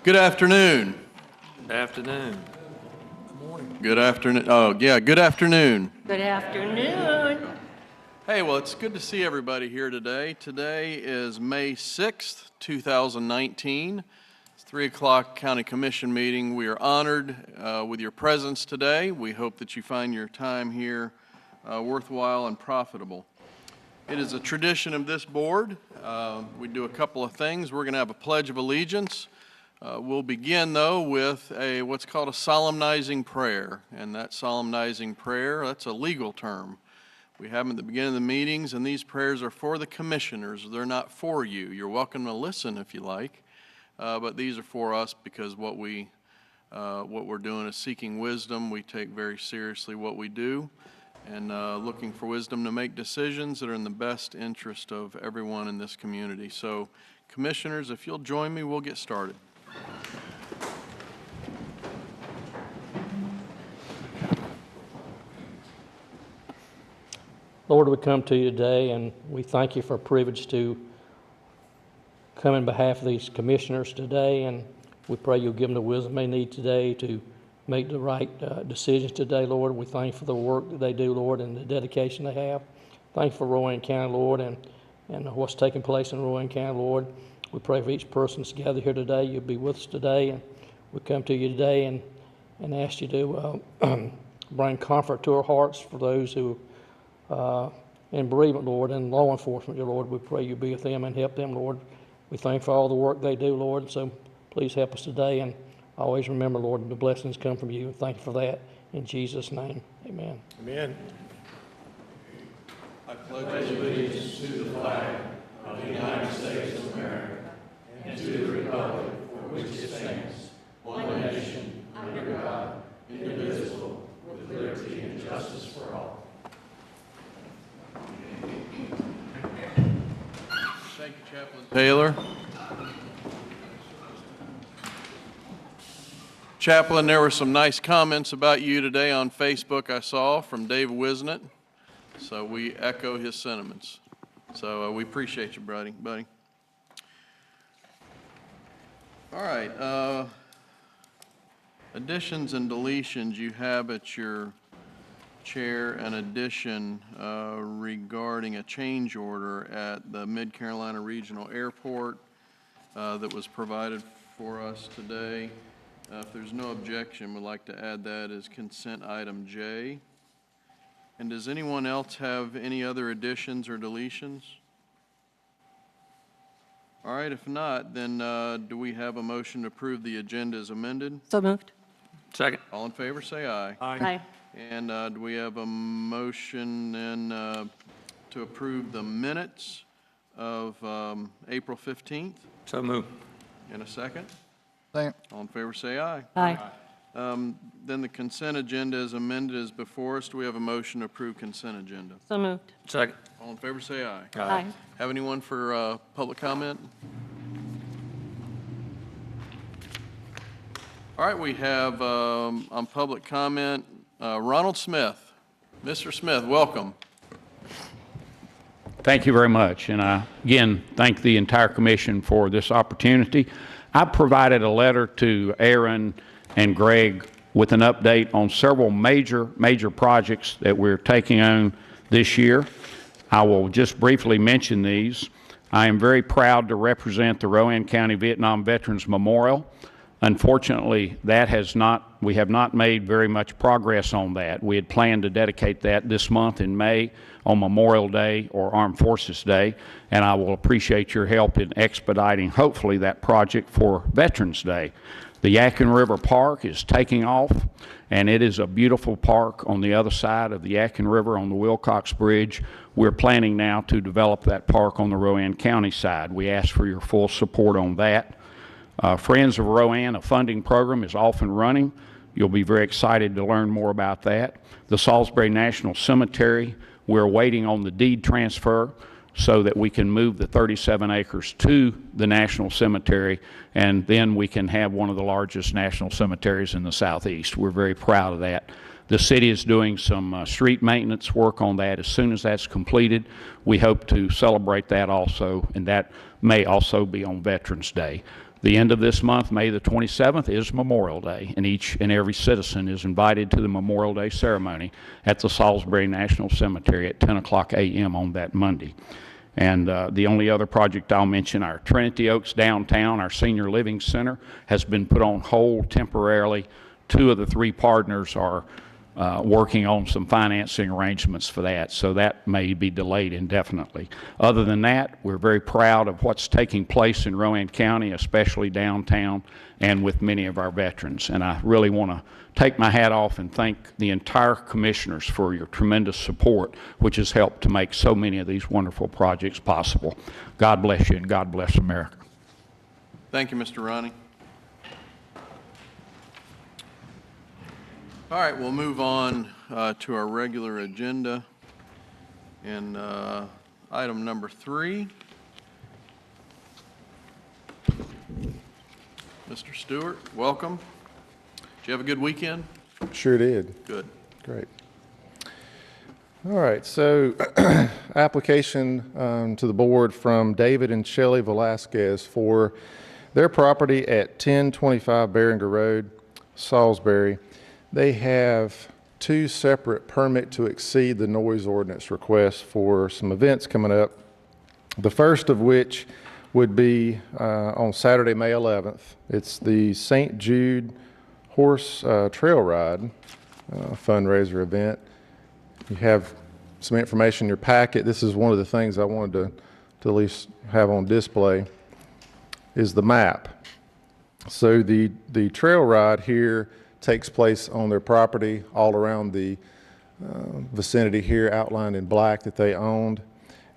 Good afternoon. Good afternoon. Good afternoon. Oh, yeah, good afternoon. Good afternoon. Hey, well, it's good to see everybody here today. Today is May 6th, 2019. It's 3 o'clock County Commission meeting. We are honored with your presence today. We hope that you find your time here worthwhile and profitable. It is a tradition of this board. We do a couple of things. We're going to have a Pledge of Allegiance. We'll begin, though, with what's called a solemnizing prayer. And that solemnizing prayer, that's a legal term. We have them at the beginning of the meetings, and these prayers are for the commissioners. They're not for you. You're welcome to listen if you like, but these are for us because what we're doing is seeking wisdom. We take very seriously what we do and looking for wisdom to make decisions that are in the best interest of everyone in this community. So, commissioners, if you'll join me, we'll get started. Lord, we come to you today and we thank you for a privilege to come in behalf of these commissioners today, and we pray you'll give them the wisdom they need today to make the right decisions today, Lord. We thank you for the work that they do, Lord, and the dedication they have. Thank you for Rowan County, Lord, and what's taking place in Rowan County, Lord. We pray for each person that's gathered here today. You'll be with us today, and we come to you today and ask you to bring comfort to our hearts for those who in bereavement, Lord, and law enforcement, dear Lord. We pray you be with them and help them, Lord. We thank you for all the work they do, Lord, so please help us today, and always remember, Lord, the blessings come from you. Thank you for that. In Jesus' name, amen. Amen. I pledge allegiance to the flag of the United States of America and to the republic for which it stands, one nation, under God, indivisible, with liberty and justice for all. Thank you, Chaplain Taylor. Chaplain, there were some nice comments about you today on Facebook I saw from Dave Wisnett, so we echo his sentiments. So we appreciate you, buddy. All right, additions and deletions. You have at your chair an addition regarding a change order at the Mid-Carolina Regional Airport that was provided for us today. If there's no objection, we'd like to add that as consent item J. And does anyone else have any other additions or deletions? All right, if not, then do we have a motion to approve the agenda as amended? So moved. Second. All in favor, say aye. Aye. And do we have a motion then to approve the minutes of April 15th? So move. In a second? Second. All in favor, say aye. Aye. Then the consent agenda as amended is before us. Do we have a motion to approve consent agenda? So moved. Second. All in favor, say aye. Aye. Have anyone for public comment? All right, we have on public comment, Ronald Smith. Mr. Smith, welcome. Thank you very much, and I again thank the entire commission for this opportunity. I provided a letter to Aaron and Greg with an update on several major projects that we're taking on this year. I will just briefly mention these. I am very proud to represent the Rowan County Vietnam Veterans Memorial. Unfortunately, we have not made very much progress on that. We had planned to dedicate that this month in May on Memorial Day or Armed Forces Day, and I will appreciate your help in expediting, hopefully, that project for Veterans Day. The Yadkin River Park is taking off, and it is a beautiful park on the other side of the Yadkin River on the Wilcox Bridge. We're planning now to develop that park on the Rowan County side. We ask for your full support on that. Friends of Rowan, a funding program, is off and running. You'll be very excited to learn more about that. The Salisbury National Cemetery, we're waiting on the deed transfer so that we can move the 37 acres to the National Cemetery, and then we can have one of the largest national cemeteries in the Southeast. We're very proud of that. The city is doing some street maintenance work on that. As soon as that's completed, we hope to celebrate that also, and that may also be on Veterans Day. The end of this month, May the 27th, is Memorial Day, and each and every citizen is invited to the Memorial Day ceremony at the Salisbury National Cemetery at 10 o'clock a.m. on that Monday. And the only other project I'll mention, our Trinity Oaks downtown, our senior living center, has been put on hold temporarily. 2 of the 3 partners are working on some financing arrangements for that, so that may be delayed indefinitely. Other than that, we're very proud of what's taking place in Rowan County, especially downtown, and with many of our veterans. And I really want to take my hat off and thank the entire commissioners for your tremendous support, which has helped to make so many of these wonderful projects possible. God bless you, and God bless America. Thank you, Mr. Ronnie. All right, we'll move on to our regular agenda. And item number 3. Mr. Stewart, welcome. Did you have a good weekend? Sure did. Good. Great. All right, so application to the board from David and Shelley Velasquez for their property at 1025 Beringer Road, Salisbury. They have 2 separate permit to exceed the noise ordinance requests for some events coming up. The first of which would be on Saturday, May 11th. It's the St. Jude Horse Trail Ride fundraiser event. You have some information in your packet. This is one of the things I wanted to at least have on display, is the map. So the trail ride here takes place on their property all around the vicinity here outlined in black that they owned.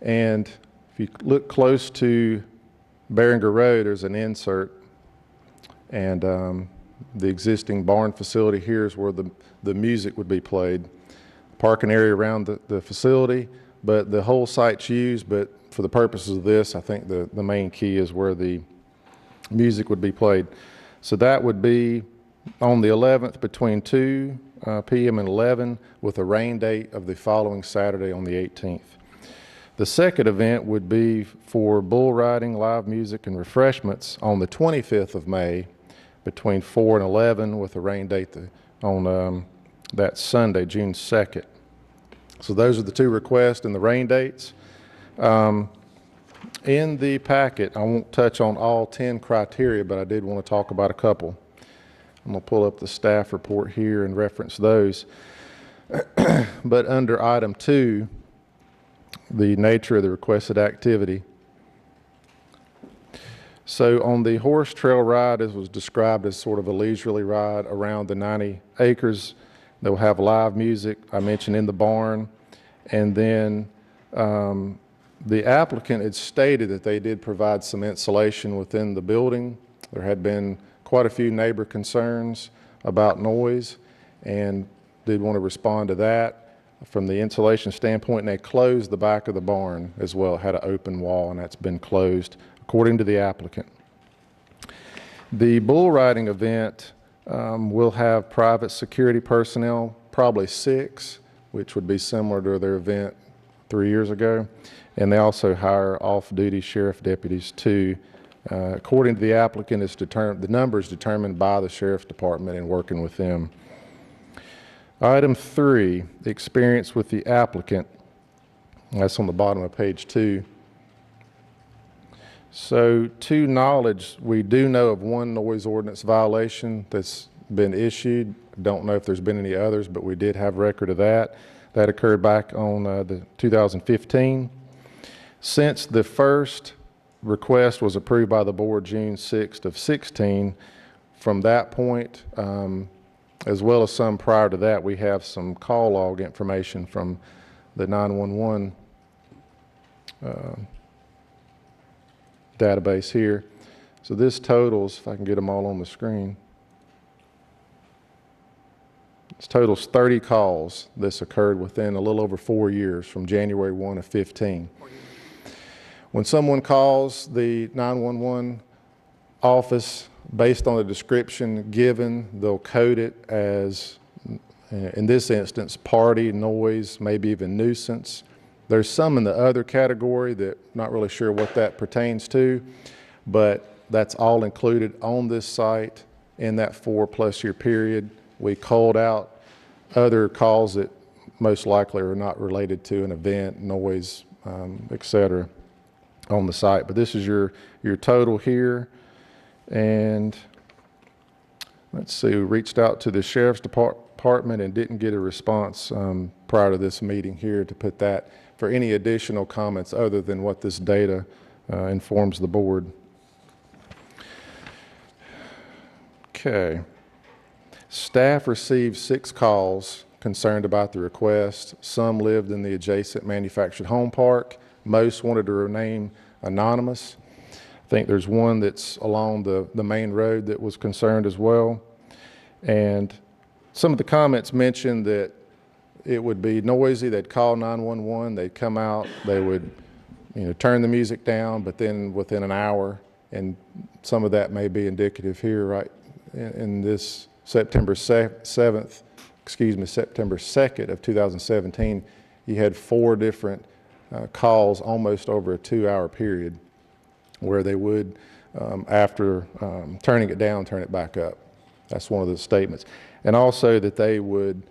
And if you look close to Beringer Road, there's an insert, and the existing barn facility here is where the music would be played. Parking area around the facility, but the whole site's used, but for the purposes of this, I think the main key is where the music would be played. So that would be on the 11th between 2 p.m. and 11, with a rain date of the following Saturday on the 18th. The second event would be for bull riding, live music, and refreshments on the 25th of May between 4 and 11, with a rain date on that Sunday, June 2nd. So those are the 2 requests and the rain dates. In the packet, I won't touch on all 10 criteria, but I did want to talk about a couple. I'm going to pull up the staff report here and reference those. But under item 2, the nature of the requested activity. So on the horse trail ride, it was described as sort of a leisurely ride around the 90 acres. They'll have live music, I mentioned, in the barn. And then the applicant had stated that they did provide some insulation within the building. There had been quite a few neighbor concerns about noise, and did want to respond to that from the insulation standpoint. And they closed the back of the barn as well. It had an open wall, and that's been closed according to the applicant. The bull riding event will have private security personnel, probably 6, which would be similar to their event 3 years ago. And they also hire off-duty sheriff deputies too. According to the applicant, the number is determined by the sheriff's department and working with them. Item 3, experience with the applicant. That's on the bottom of page 2. So to knowledge, we do know of 1 noise ordinance violation that's been issued. Don't know if there's been any others, but we did have record of that. That occurred back on the 2015. Since the first request was approved by the board June 6th of 16, from that point, as well as some prior to that, we have some call log information from the 911 database here. So this totals, if I can get them all on the screen, this totals 30 calls. This occurred within a little over 4 years, from January 1 of 15. When someone calls the 911 office, based on the description given, they'll code it as, in this instance, party, noise, maybe even nuisance. There's some in the other category that I'm not really sure what that pertains to, but That's all included on this site in that 4+ year period. We called out other calls that most likely are not related to an event, noise, et cetera, on the site. But this is your total here. And let's see, we reached out to the Sheriff's Department and didn't get a response prior to this meeting here to put that for any additional comments other than what this data informs the board. Okay. Staff received 6 calls concerned about the request. Some lived in the adjacent manufactured home park. Most wanted to remain anonymous. I think there's one that's along the main road that was concerned as well. And some of the comments mentioned that it would be noisy. They'd call 911, they'd come out, they would, turn the music down, but then within an hour, and some of that may be indicative here, right, in this September 2nd of 2017, you had 4 different calls almost over a 2-hour period where they would, after turning it down, turn it back up. That's one of the statements. And also that they would,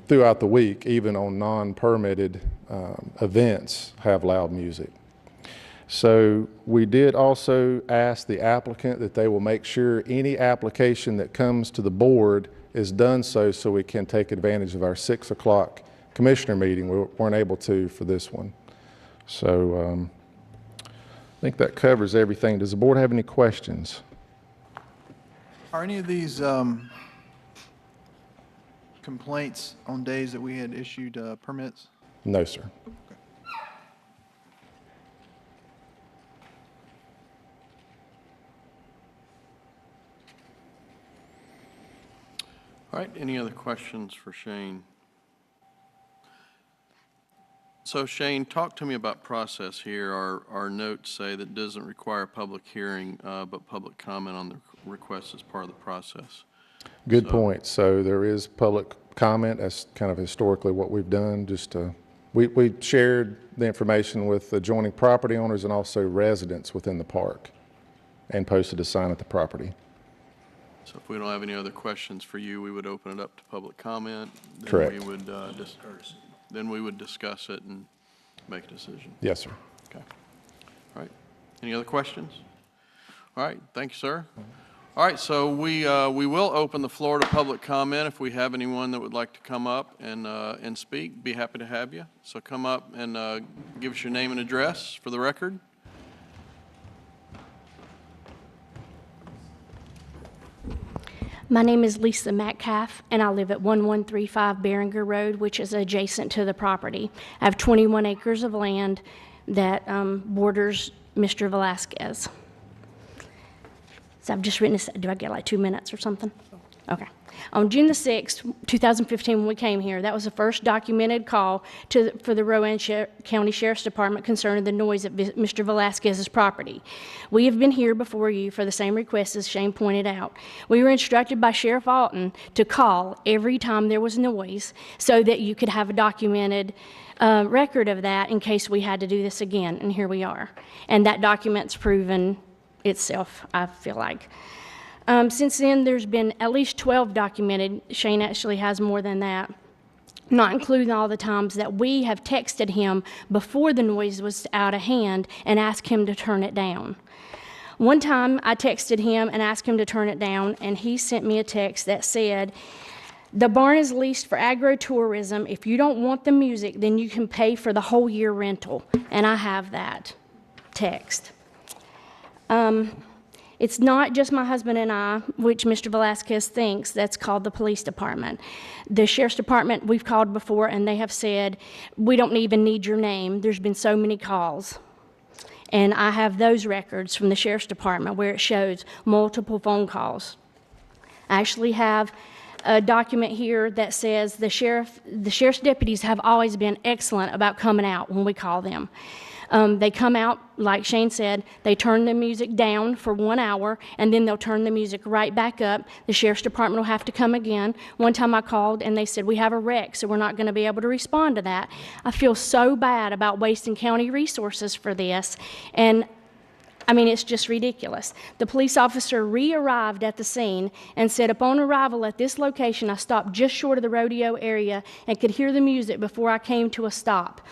throughout the week, even on non-permitted events, have loud music. So we did also ask the applicant that they will make sure any application that comes to the board is done so we can take advantage of our 6 o'clock commissioner meeting. We weren't able to for this one. So I think that covers everything. Does the board have any questions? Are any of these complaints on days that we had issued permits? No, sir. All right, any other questions for Shane? So Shane, talk to me about process here. Our notes say that doesn't require a public hearing, but public comment on the request as part of the process. Good point. So there is public comment. That's kind of historically what we've done. Just we shared the information with adjoining property owners and also residents within the park and posted a sign at the property. So if we don't have any other questions for you, we would open it up to public comment. Then Correct. We would, then we would discuss it and make a decision. Yes, sir. Okay. All right. Any other questions? All right. Thank you, sir. All right. So we will open the floor to public comment. If we have anyone that would like to come up and speak, be happy to have you. So come up and give us your name and address for the record. My name is Lisa Metcalf, and I live at 1135 Beringer Road, which is adjacent to the property. I have 21 acres of land that borders Mr. Velasquez. So I've just written this. Do I get like 2 minutes or something? Okay. On June the 6th, 2015, when we came here, that was the first documented call for the Rowan County Sheriff's Department concerning the noise at Mr. Velasquez's property. We have been here before you for the same request as Shane pointed out. We were instructed by Sheriff Alton to call every time there was noise so that you could have a documented record of that in case we had to do this again, and here we are. And that document's proven itself, I feel like. Since then, there's been at least 12 documented. Shane actually has more than that, not including all the times that we have texted him before the noise was out of hand and asked him to turn it down. One time, I texted him and asked him to turn it down, and he sent me a text that said, "The barn is leased for agro-tourism. If you don't want the music, then you can pay for the whole year rental." And I have that text. It's not just my husband and I, which Mr. Velasquez thinks, that's called the police department. The sheriff's department, we've called before, and they have said, "We don't even need your name. There's been so many calls." And I have those records from the sheriff's department where it shows multiple phone calls. I actually have a document here that says the sheriff's deputies have always been excellent about coming out when we call them. They come out, like Shane said, they turn the music down for 1 hour, and then they'll turn the music right back up. The sheriff's department will have to come again. One time I called, and they said, "We have a wreck, so we're not going to be able to respond to that." I feel so bad about wasting county resources for this, and I mean, it's just ridiculous. The police officer re-arrived at the scene and said, upon arrival at this location, I stopped just short of the rodeo area and could hear the music before I came to a stop.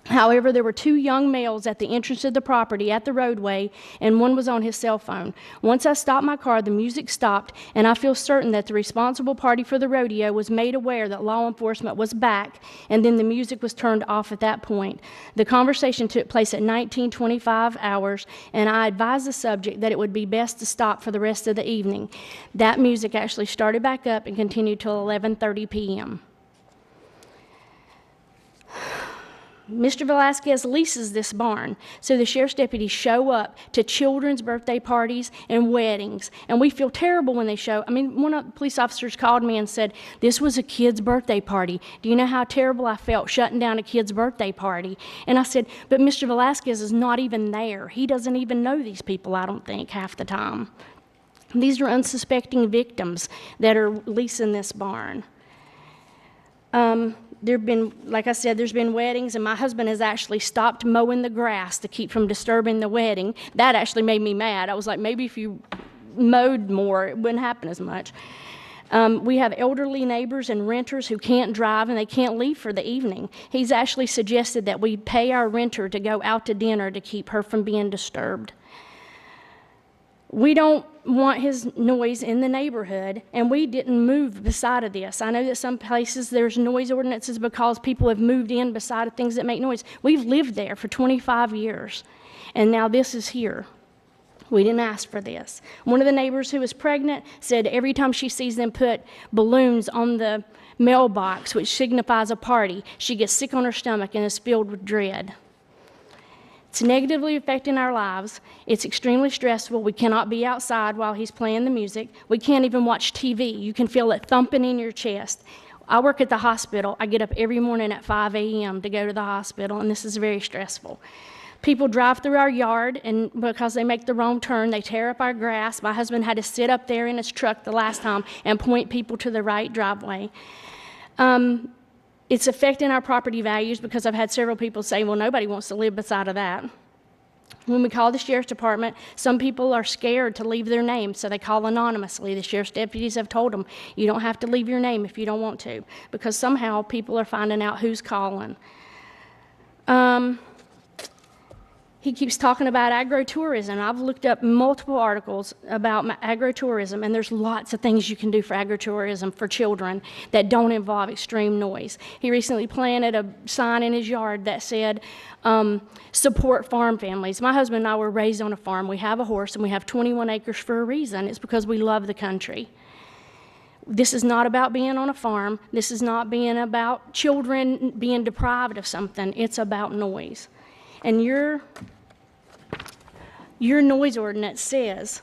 However, there were two young males at the entrance of the property at the roadway, and one was on his cell phone. Once I stopped my car, the music stopped, and I feel certain that the responsible party for the rodeo was made aware that law enforcement was back, and then the music was turned off at that point. The conversation took place at 19:25 hours, and I advised the subject that it would be best to stop for the rest of the evening. That music actually started back up and continued till 11:30 p.m. Mr. Velasquez leases this barn, so the sheriff's deputies show up to children's birthday parties and weddings, and we feel terrible when they show. I mean, one of the police officers called me and said, this was a kid's birthday party. Do you know how terrible I felt shutting down a kid's birthday party? And I said, but Mr. Velasquez is not even there. He doesn't even know these people, I don't think, half the time. These are unsuspecting victims that are leasing this barn. There've been, like I said, there's been weddings, and my husband has actually stopped mowing the grass to keep from disturbing the wedding. That actually made me mad. I was like, maybe if you mowed more, it wouldn't happen as much. We have elderly neighbors and renters who can't drive and they can't leave for the evening. He's actually suggested that we pay our renter to go out to dinner to keep her from being disturbed. We don't want his noise in the neighborhood, and we didn't move beside of this. I know that some places there's noise ordinances because people have moved in beside of things that make noise. We've lived there for 25 years, and now this is here. We didn't ask for this. One of the neighbors who is pregnant said every time she sees them put balloons on the mailbox, which signifies a party, she gets sick on her stomach and is filled with dread. It's negatively affecting our lives. It's extremely stressful. We cannot be outside while he's playing the music. We can't even watch TV. You can feel it thumping in your chest. I work at the hospital. I get up every morning at 5 a.m. to go to the hospital, and this is very stressful. People drive through our yard, and because they make the wrong turn, they tear up our grass. My husband had to sit up there in his truck the last time and point people to the right driveway. It's affecting our property values because I've had several people say, well, nobody wants to live beside of that. When we call the sheriff's department, some people are scared to leave their name, so they call anonymously. The sheriff's deputies have told them, you don't have to leave your name if you don't want to, because somehow people are finding out who's calling. He keeps talking about agritourism. I've looked up multiple articles about agritourism, and there's lots of things you can do for agritourism for children that don't involve extreme noise. He recently planted a sign in his yard that said, support farm families. My husband and I were raised on a farm. We have a horse, and we have 21 acres for a reason. It's because we love the country. This is not about being on a farm. This is not being about children being deprived of something. It's about noise. And your noise ordinance says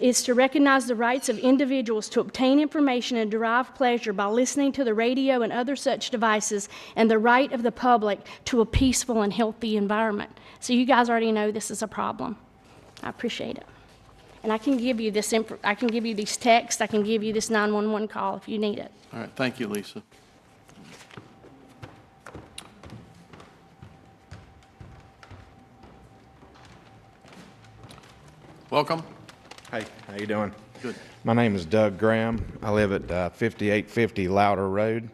it's to recognize the rights of individuals to obtain information and derive pleasure by listening to the radio and other such devices, and the right of the public to a peaceful and healthy environment. So you guys already know this is a problem. I appreciate it. And I can give you this I can give you these texts, I can give you this 911 call if you need it. All right, thank you, Lisa. Welcome. Hey, how you doing? Good. My name is Doug Graham. I live at 5850 Louder Road.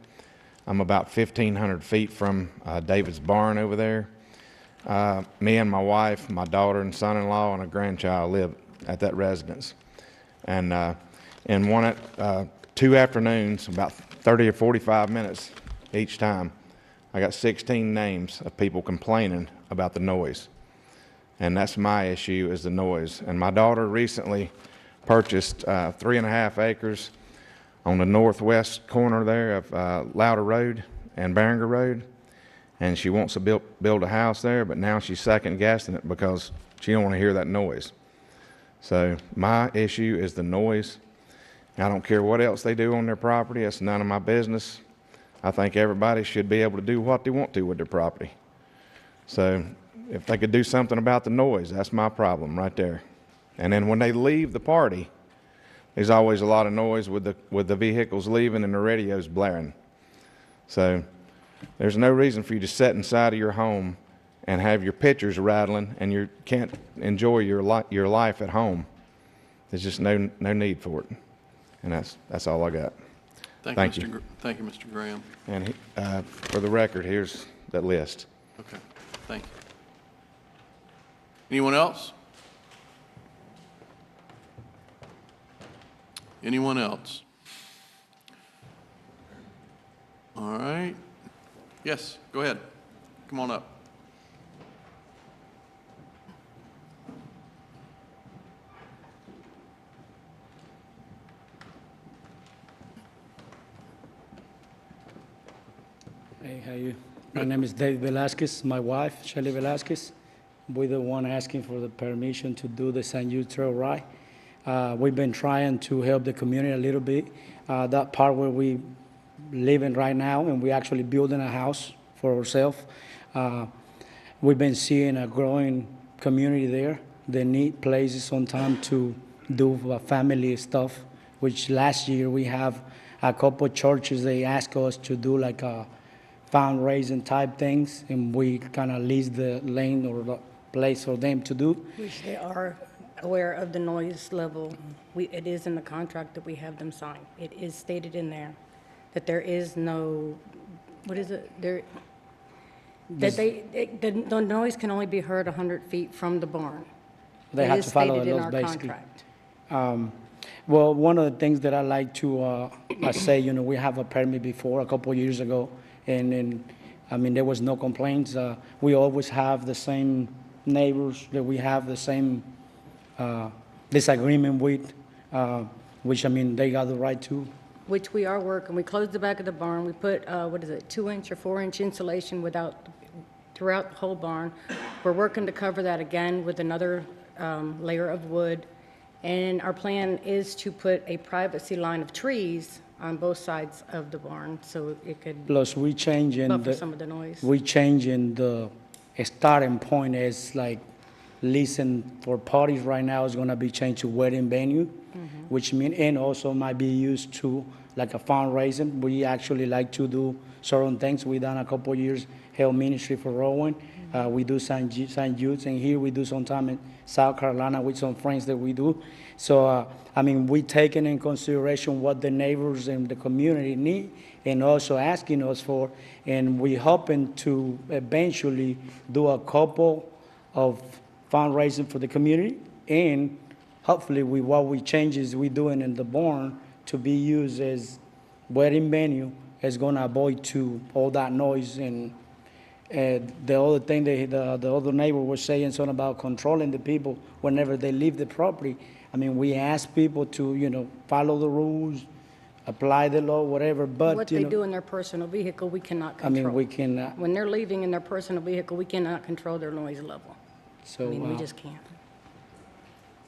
I'm about 1,500 feet from David's barn over there. Me and my wife, my daughter and son-in-law, and a grandchild live at that residence. And in 2 afternoons, about 30 or 45 minutes each time, I got 16 names of people complaining about the noise. And that's my issue, is the noise. And my daughter recently purchased 3.5 acres on the northwest corner there of Louder Road and Barringer Road. And she wants to build a house there, but now she's second guessing it because she don't want to hear that noise. So my issue is the noise. I don't care what else they do on their property. That's none of my business. I think everybody should be able to do what they want to with their property. So if they could do something about the noise, that's my problem right there. And then when they leave the party, there's always a lot of noise with the vehicles leaving and the radios blaring. So there's no reason for you to sit inside of your home and have your pictures rattling, and you can't enjoy your life at home. There's just no need for it. And that's all I got. Thank you. Thank you, Mr. Graham. And for the record, here's that list. Okay, thank you. Anyone else? Anyone else? All right. Yes, go ahead. Come on up. Hey, how you? My name is David Velasquez. My wife, Shelly Velasquez. We're the one asking for the permission to do the St. Jude Trail Ride. We've been trying to help the community a little bit. That part where we live in right now, and we're actually building a house for ourselves. We've been seeing a growing community there. They need places sometimes to do family stuff, which last year we have a couple churches, they ask us to do like a fundraising type things, and we kind of lease the lane or the place for them to do. Which they are aware of the noise level. It is in the contract that we have them sign. It is stated in there that there is no, what is it? That the noise can only be heard 100 feet from the barn. They have to follow the laws, basically. It is stated in our contract. Well, one of the things that I like to say, you know, we have a permit before a couple of years ago, and I mean, there was no complaints. We always have the same neighbors that we have the same disagreement with, which, I mean, they got the right to. Which we are working. We closed the back of the barn. We put, 2-inch or 4-inch insulation throughout the whole barn. We're working to cover that again with another layer of wood. And our plan is to put a privacy line of trees on both sides of the barn so it could Plus, we changing buffer some of the noise. we changing the starting point is like leasing for parties right now is gonna be changed to wedding venue, which mean, and also might be used to like a fundraising. We actually like to do certain things. We done a couple of years health ministry for Rowan. We do St. Jude's, and here we do sometime in South Carolina with some friends that we do. So, I mean, we taking in consideration what the neighbors and the community need and also asking us for, and we hoping to eventually do a couple of fundraising for the community, and hopefully what we changes we doing in the barn to be used as wedding venue is gonna avoid to all that noise. And the other thing that the other neighbor was saying something about controlling the people whenever they leave the property. I mean, we ask people to, you know, follow the rules, apply the law, whatever, but, What you they know, do in their personal vehicle, we cannot I mean, control. we can, When they're leaving in their personal vehicle, we cannot control their noise level. so, I mean, we just can't.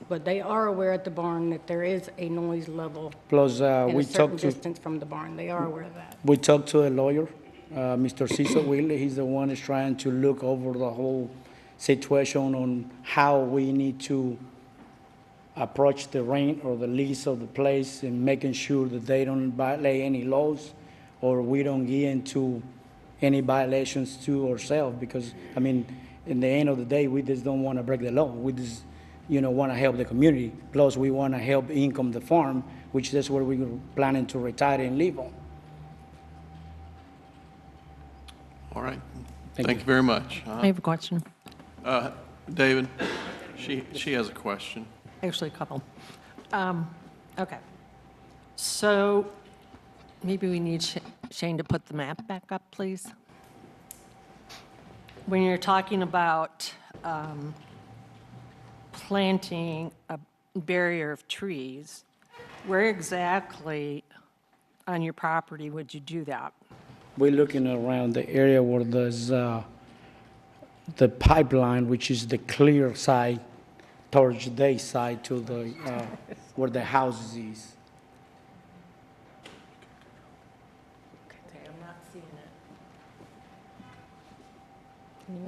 But they are aware at the barn that there is a noise level plus, in we a certain talked to, distance from the barn. They are aware of that. we talked to a lawyer, Mr. Cecil Wheeler. He's the one that's trying to look over the whole situation on how we need to approach the rent or the lease of the place and making sure that they don't violate any laws or we don't get into any violations to ourselves, because, I mean, in the end of the day, we just don't want to break the law. We just, you know, want to help the community. Plus, we want to help income the farm, which is where we're planning to retire and live on. All right. Thank Thank you very much. I have a question, David, she has a question. actually a couple. Okay. So maybe we need Shane to put the map back up, please. When you're talking about planting a barrier of trees, where exactly on your property would you do that? We're looking around the area where there's the pipeline, which is the clear side towards the side to the, where the houses is. Okay, I'm not seeing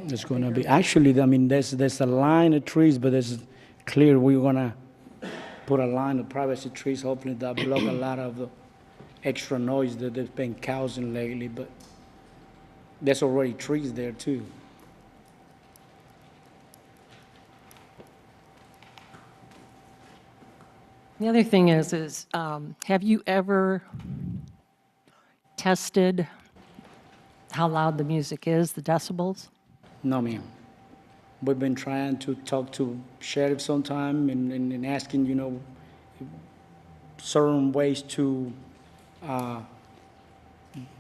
it. It's gonna be, actually, I mean, there's a line of trees, but there's clear, we're gonna put a line of privacy trees, hopefully that block a lot of the extra noise that there's been causing lately, but there's already trees there too. The other thing is have you ever tested how loud the music is, the decibels? No, ma'am. We've been trying to talk to sheriff sometime and asking, you know, certain ways to,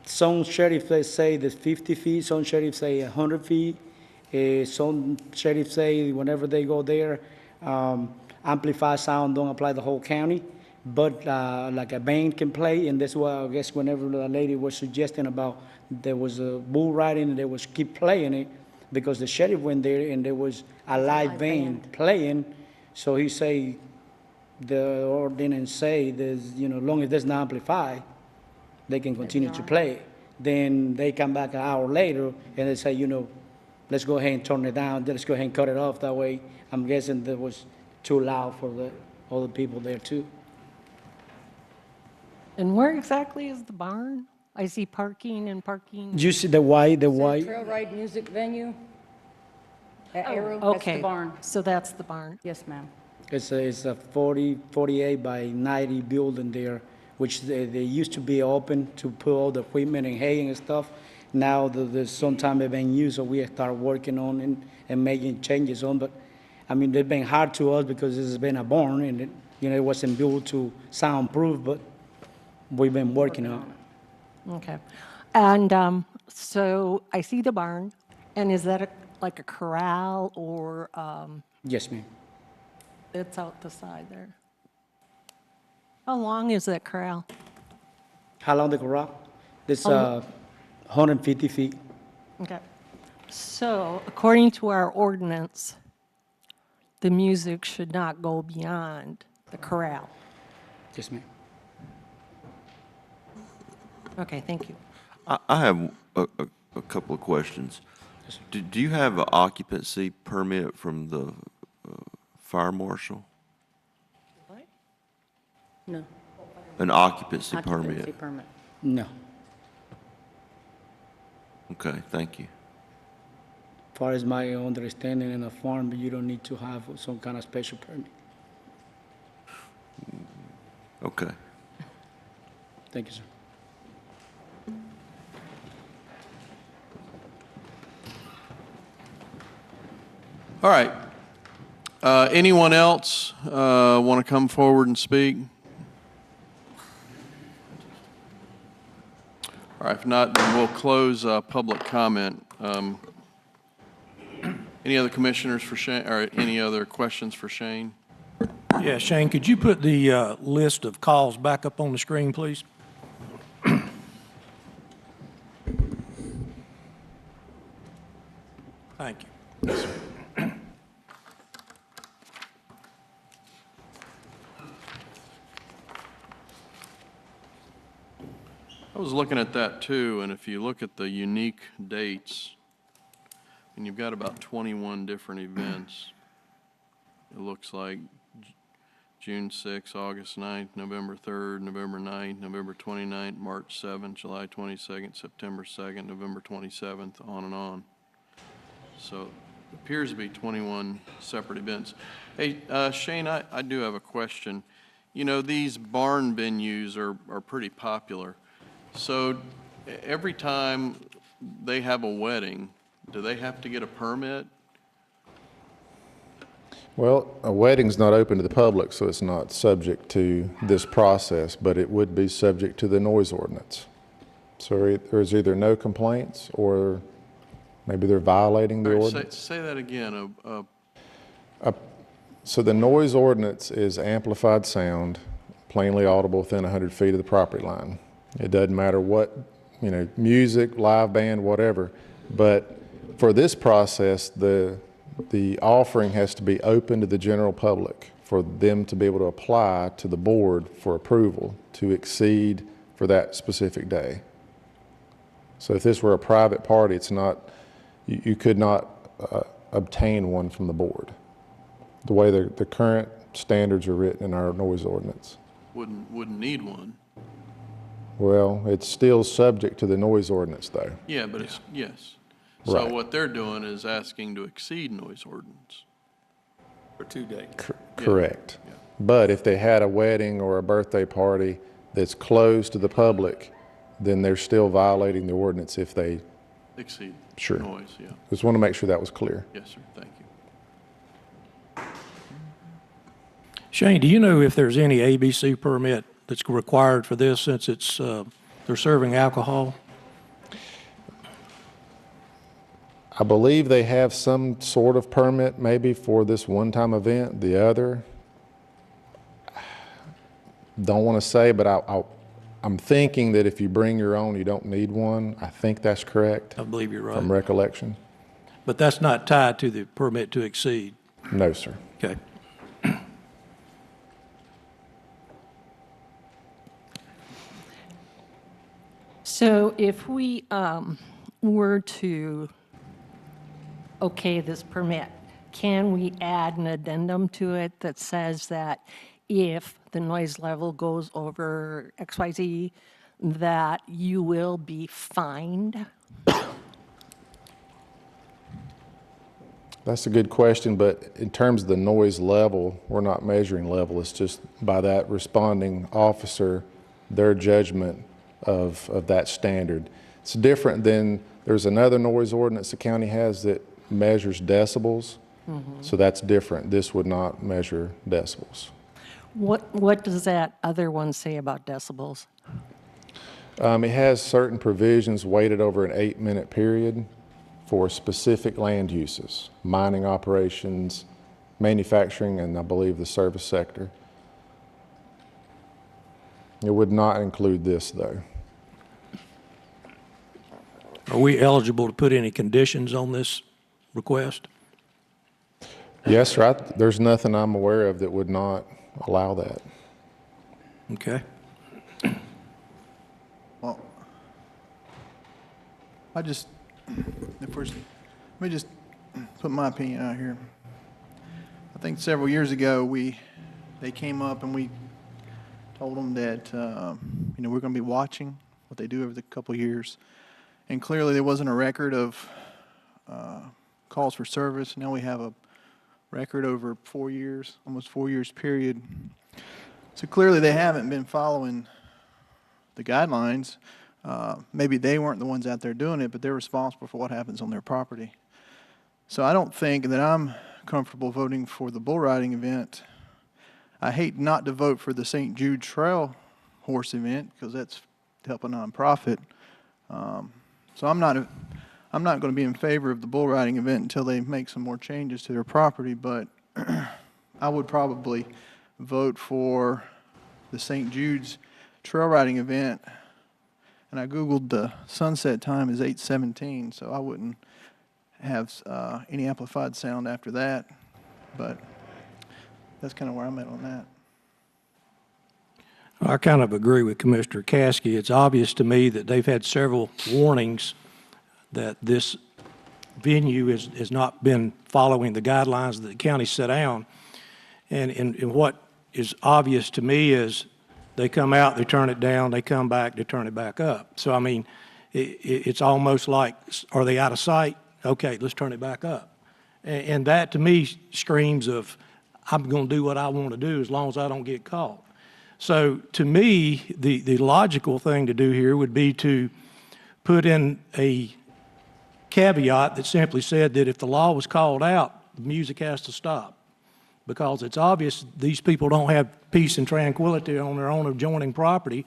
some sheriffs they say that 50 feet, some sheriffs say 100 feet. Some sheriffs say whenever they go there, amplified sound don't apply the whole county, but like a band can play, and that's why I guess whenever the lady was suggesting about there was a bull riding and they was keep playing it, because the sheriff went there and there was a live band playing, so he say, the ordinance say there's, you know, long as there's not amplified, they can continue to play. Then they come back an hour later and they say, you know, let's go ahead and turn it down, let's go ahead and cut it off. That way, I'm guessing that was too loud for the other people there too. And where exactly is the barn? I see parking and parking. You see the white, Trail ride music venue at Arrow, that's Okay, the barn. so that's the barn. Yes, ma'am. it's a 48 by 90 building there, which they used to be open to put all the equipment and hay and stuff. Now there's sometime they've been used, so we start working on and making changes on. But I mean, they've been hard to us because this has been a barn and it, you know, it wasn't built to soundproof, but we've been working on it. Okay. And so I see the barn, and is that like a corral or Yes, ma'am. it's out the side there? How long is that corral? How long the corral? It's 150 feet. Okay. So according to our ordinance, the music should not go beyond the corral. Yes, ma'am. Okay, thank you. I have a couple of questions. Do you have an occupancy permit from the fire marshal? No. An occupancy Occupancy permit? permit. No. Okay, thank you. As far as my understanding in a farm, you don't need to have some kind of special permit. Okay. Thank you, sir. All right. Anyone else want to come forward and speak? All right, if not, then we'll close public comment. Any other commissioners for Shane, or any other questions for Shane? Yeah, Shane, could you put the list of calls back up on the screen, please? Thank you. I was looking at that too, and if you look at the unique dates, and you've got about 21 different events, it looks like June 6th, August 9th, November 3rd, November 9th, November 29th, March 7th, July 22nd, September 2nd, November 27th, on and on. So it appears to be 21 separate events. Hey, Shane, I do have a question. You know, these barn venues are pretty popular. So every time they have a wedding, do they have to get a permit? Well, a wedding's not open to the public, so it's not subject to this process, but it would be subject to the noise ordinance. So there's either no complaints or maybe they're violating the All right, ordinance. say that again. So the noise ordinance is amplified sound, plainly audible within 100 feet of the property line. It doesn't matter what, you know, music, live band, whatever. But for this process, the offering has to be open to the general public for them to be able to apply to the board for approval to exceed for that specific day. So if this were a private party, it's not, you could not obtain one from the board, the way the current standards are written in our noise ordinance. Wouldn't need one. Well, it's still subject to the noise ordinance, though. Yeah, but it's, yes. So Right. what they're doing is asking to exceed noise ordinance. For 2 days. Correct. Yeah. But if they had a wedding or a birthday party that's closed to the public, then they're still violating the ordinance if they, Exceed. Sure. Noise, yeah. just want to make sure that was clear. Yes, sir, thank you. Shane, do you know if there's any ABC permit that's required for this since it's, they're serving alcohol? I believe they have some sort of permit maybe for this one-time event. The other, don't want to say, but I'm thinking that if you bring your own, you don't need one. I think that's correct. I believe you're right. From recollection. But that's not tied to the permit to exceed. No, sir. Okay. So if we were to okay this permit, can we add an addendum to it that says that if the noise level goes over XYZ, that you will be fined? That's a good question, but in terms of the noise level, we're not measuring level. It's just by that responding officer, their judgment of that standard. It's different than, there's another noise ordinance the county has that measures decibels. So that's different. This would not measure decibels. What does that other one say about decibels? It has certain provisions weighted over an 8-minute period for specific land uses, mining operations, manufacturing, and I believe the service sector. It would not include this, though. Are we eligible to put any conditions on this request? Yes, sir. There's nothing I'm aware of that would not allow that. Okay. Well, let me just put my opinion out here. I think several years ago, they came up and we told them that, we're going to be watching what they do over the couple of years. And clearly there wasn't a record of calls for service. Now we have a record over 4 years, almost 4 years period. So clearly they haven't been following the guidelines. Maybe they weren't the ones out there doing it, but they're responsible for what happens on their property. So I don't think that I'm comfortable voting for the bull riding event. I hate not to vote for the St. Jude Trail horse event because that's to help a nonprofit. So I'm not going to be in favor of the bull riding event until they make some more changes to their property, but I would probably vote for the St. Jude's trail riding event. And I Googled the sunset time is 8:17, so I wouldn't have any amplified sound after that. But that's kind of where I'm at on that. I kind of agree with Commissioner Caskey. It's obvious to me that they've had several warnings that this venue has not been following the guidelines that the county set down. And what is obvious to me is they come out, they turn it down, they come back, they turn it back up. So, I mean, it's almost like, are they out of sight? Okay, let's turn it back up. And that to me screams of, I'm going to do what I want to do as long as I don't get caught. So to me, the logical thing to do here would be to put in a caveat that simply said that if the law was called out, the music has to stop. Because it's obvious these people don't have peace and tranquility on their own adjoining property.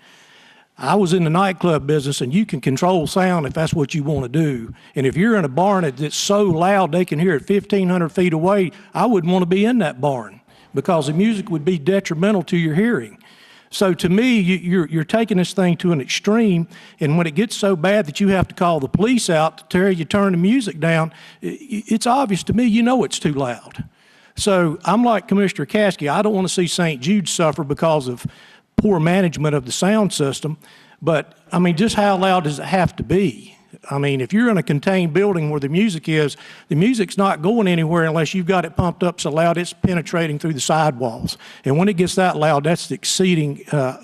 I was in the nightclub business, and you can control sound if that's what you want to do. And if you're in a barn that's so loud they can hear it 1,500 feet away, I wouldn't want to be in that barn because the music would be detrimental to your hearing. So to me, you're taking this thing to an extreme, and when it gets so bad that you have to call the police out to tell you turn the music down, it's obvious to me you know it's too loud. So I'm like Commissioner Caskey. I don't want to see St. Jude suffer because of poor management of the sound system. But, I mean, just how loud does it have to be? I mean, if you're in a contained building where the music is, the music's not going anywhere unless you've got it pumped up so loud it's penetrating through the sidewalls. And when it gets that loud, that's exceeding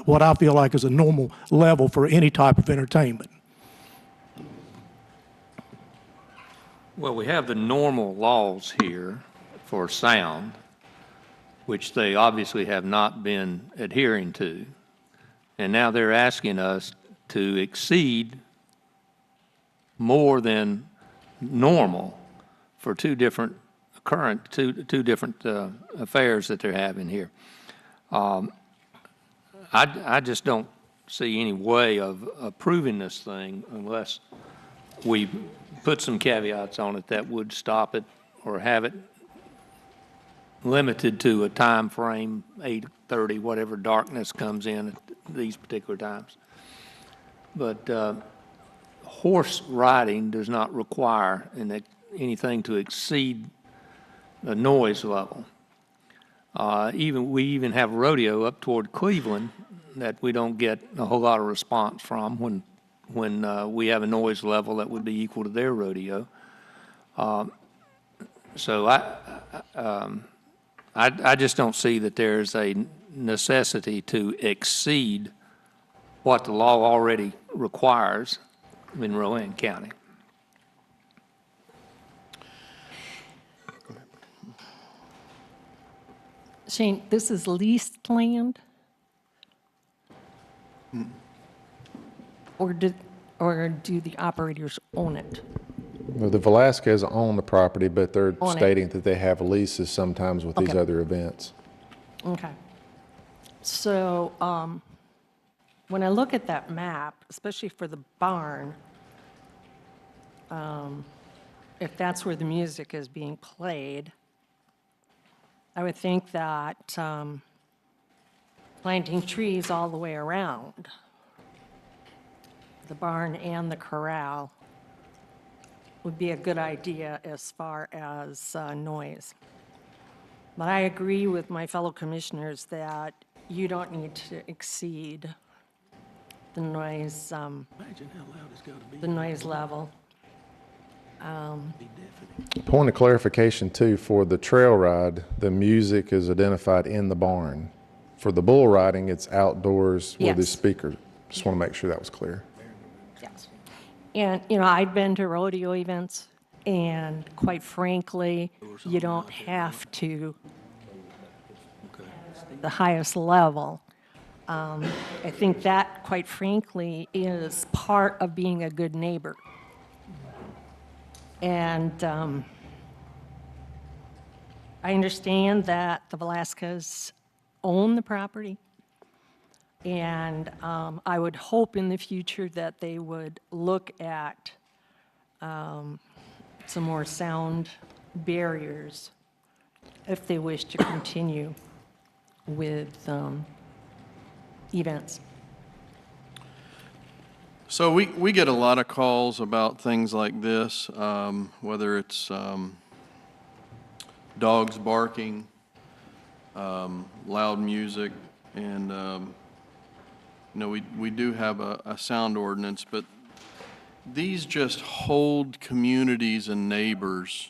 what I feel like is a normal level for any type of entertainment. Well, we have the normal laws here for sound, which they obviously have not been adhering to. And now they're asking us to exceed more than normal for two different affairs that they're having here. I just don't see any way of approving this thing unless we put some caveats on it that would stop it or have it limited to a time frame, 8:30, whatever darkness comes in at these particular times. But horse riding does not require anything to exceed the noise level. We even have rodeo up toward Cleveland that we don't get a whole lot of response from when we have a noise level that would be equal to their rodeo. So I just don't see that there's a necessity to exceed what the law already requires in Rowan County. Shane, this is leased land? Or do the operators own it? Well, the Velasquez own the property, but they're Own it. stating that they have leases sometimes with these Okay. other events. Okay. So when I look at that map, especially for the barn, if that's where the music is being played, I would think that planting trees all the way around the barn and the corral would be a good idea as far as noise. But I agree with my fellow commissioners that you don't need to exceed the noise, the noise level. Point of clarification too, for the trail ride, the music is identified in the barn. For the bull riding, it's outdoors with the Yes. speaker. Just want to make sure that was clear. Yes. And, I've been to rodeo events, and quite frankly, you don't have to the highest level. I think that, quite frankly, is part of being a good neighbor. And I understand that the Velasquez own the property, and I would hope in the future that they would look at some more sound barriers if they wish to continue with events. So we get a lot of calls about things like this, whether it's dogs barking, loud music, and we do have a sound ordinance, but these just hold communities and neighbors.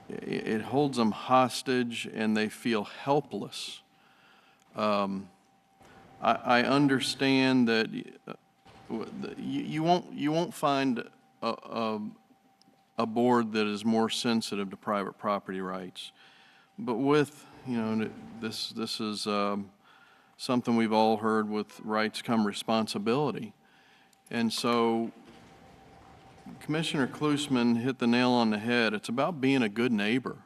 It holds them hostage, and they feel helpless. I understand that you won't find a board that is more sensitive to private property rights, but with this is something we've all heard: with rights come responsibility, and so Commissioner Klusman hit the nail on the head. It's about being a good neighbor.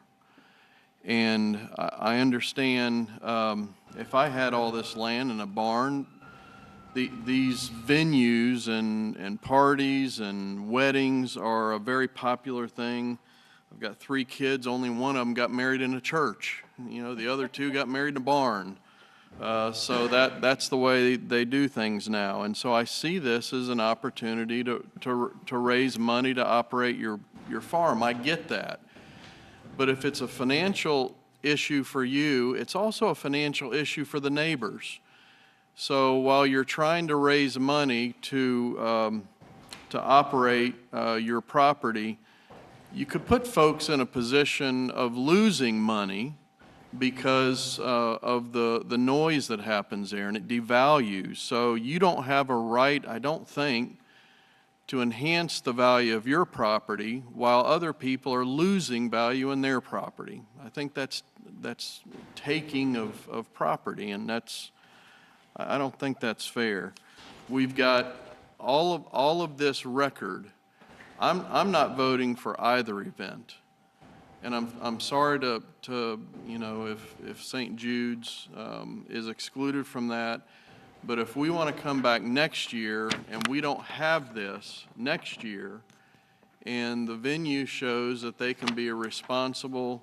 And I understand if I had all this land in a barn, these venues and parties and weddings are a very popular thing. I've got 3 kids. Only one of them got married in a church. The other 2 got married in a barn. So that's the way they do things now. And so I see this as an opportunity to raise money to operate your farm. I get that. But if it's a financial issue for you, it's also a financial issue for the neighbors. So while you're trying to raise money to operate your property, you could put folks in a position of losing money because of the noise that happens there, and it devalues. So you don't have a right, I don't think, to enhance the value of your property while other people are losing value in their property. I think that's taking of property, and I don't think that's fair. We've got all of this record. I'm not voting for either event. And I'm sorry to you know, if St. Jude's is excluded from that, but if we want to come back next year and we don't have this next year, and the venue shows that they can be a responsible,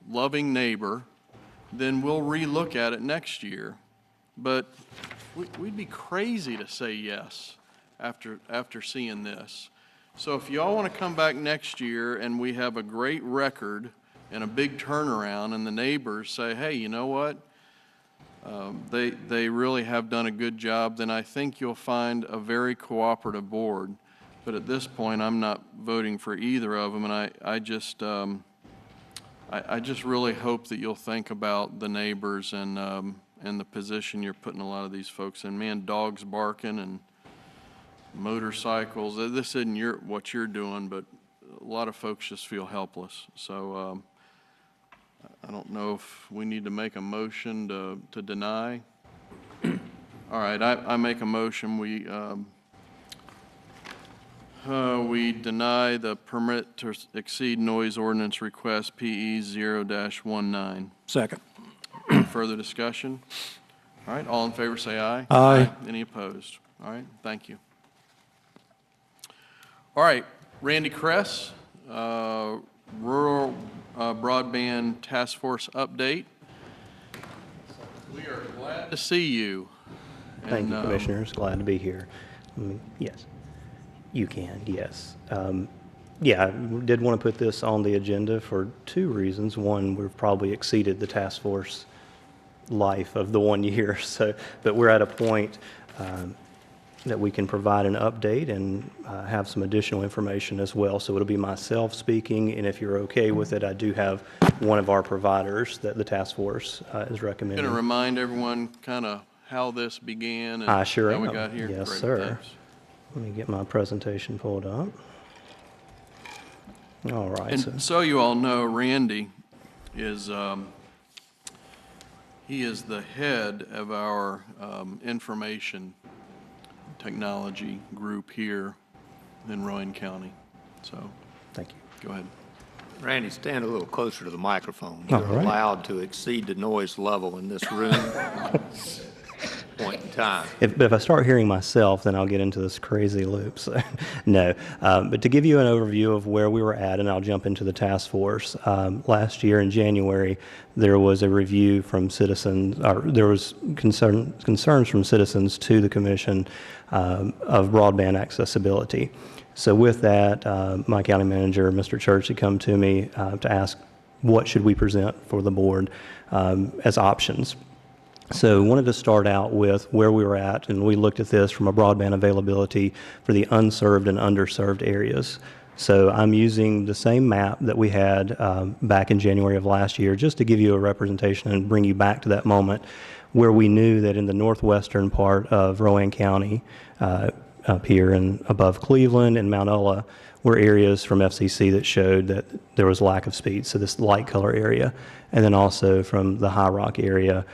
loving neighbor, then we'll relook at it next year. But we'd be crazy to say yes after seeing this. So if y'all want to come back next year and we have a great record and a big turnaround and the neighbors say, hey, you know what? They really have done a good job, then I think you'll find a very cooperative board. But at this point, I'm not voting for either of them, and I just really hope that you'll think about the neighbors and the position you're putting a lot of these folks in. Man, dogs barking and motorcycles, this isn't what you're doing, but a lot of folks just feel helpless. So I don't know if we need to make a motion to deny. All right, I make a motion. We deny the permit to exceed noise ordinance request PE 0-19. Second. Any further discussion? All right, all in favor say aye. Aye. Any opposed? All right, thank you. All right, Randy Kress, Rural Broadband Task Force update. We are glad to see you. Thank you, Commissioners. Glad to be here. Yes, you can, yes. Yeah, I did want to put this on the agenda for two reasons. One, we've probably exceeded the task force life of the 1 year, but we're at a point that we can provide an update and have some additional information as well. So it'll be myself speaking, and if you're okay with it, I do have one of our providers that the task force is recommending. Going to remind everyone kind of how this began and I sure how we am. got here. Yes, Great, sir. thanks. Let me get my presentation pulled up. All right. And so you all know, Randy is he is the head of our information technology group here in Rowan County. So, thank you. Go ahead. Randy, stand a little closer to the microphone. All You're right. allowed to exceed the noise level in this room point in time. But if I start hearing myself, then I'll get into this crazy loop. So, no, but to give you an overview of where we were at, and I'll jump into the task force. Last year in January, there was a review from citizens, or there was concerns from citizens to the Commission of broadband accessibility. So with that, my county manager, Mr. Church, had come to me to ask what should we present for the board as options. So wanted to start out with where we were at, and we looked at this from a broadband availability for the unserved and underserved areas. So I'm using the same map that we had back in January of last year, just to give you a representation and bring you back to that moment where we knew that in the northwestern part of Rowan County, up here and above Cleveland and Mount Ulla, were areas from FCC that showed that there was lack of speed, so this light color area, and then also from the High Rock area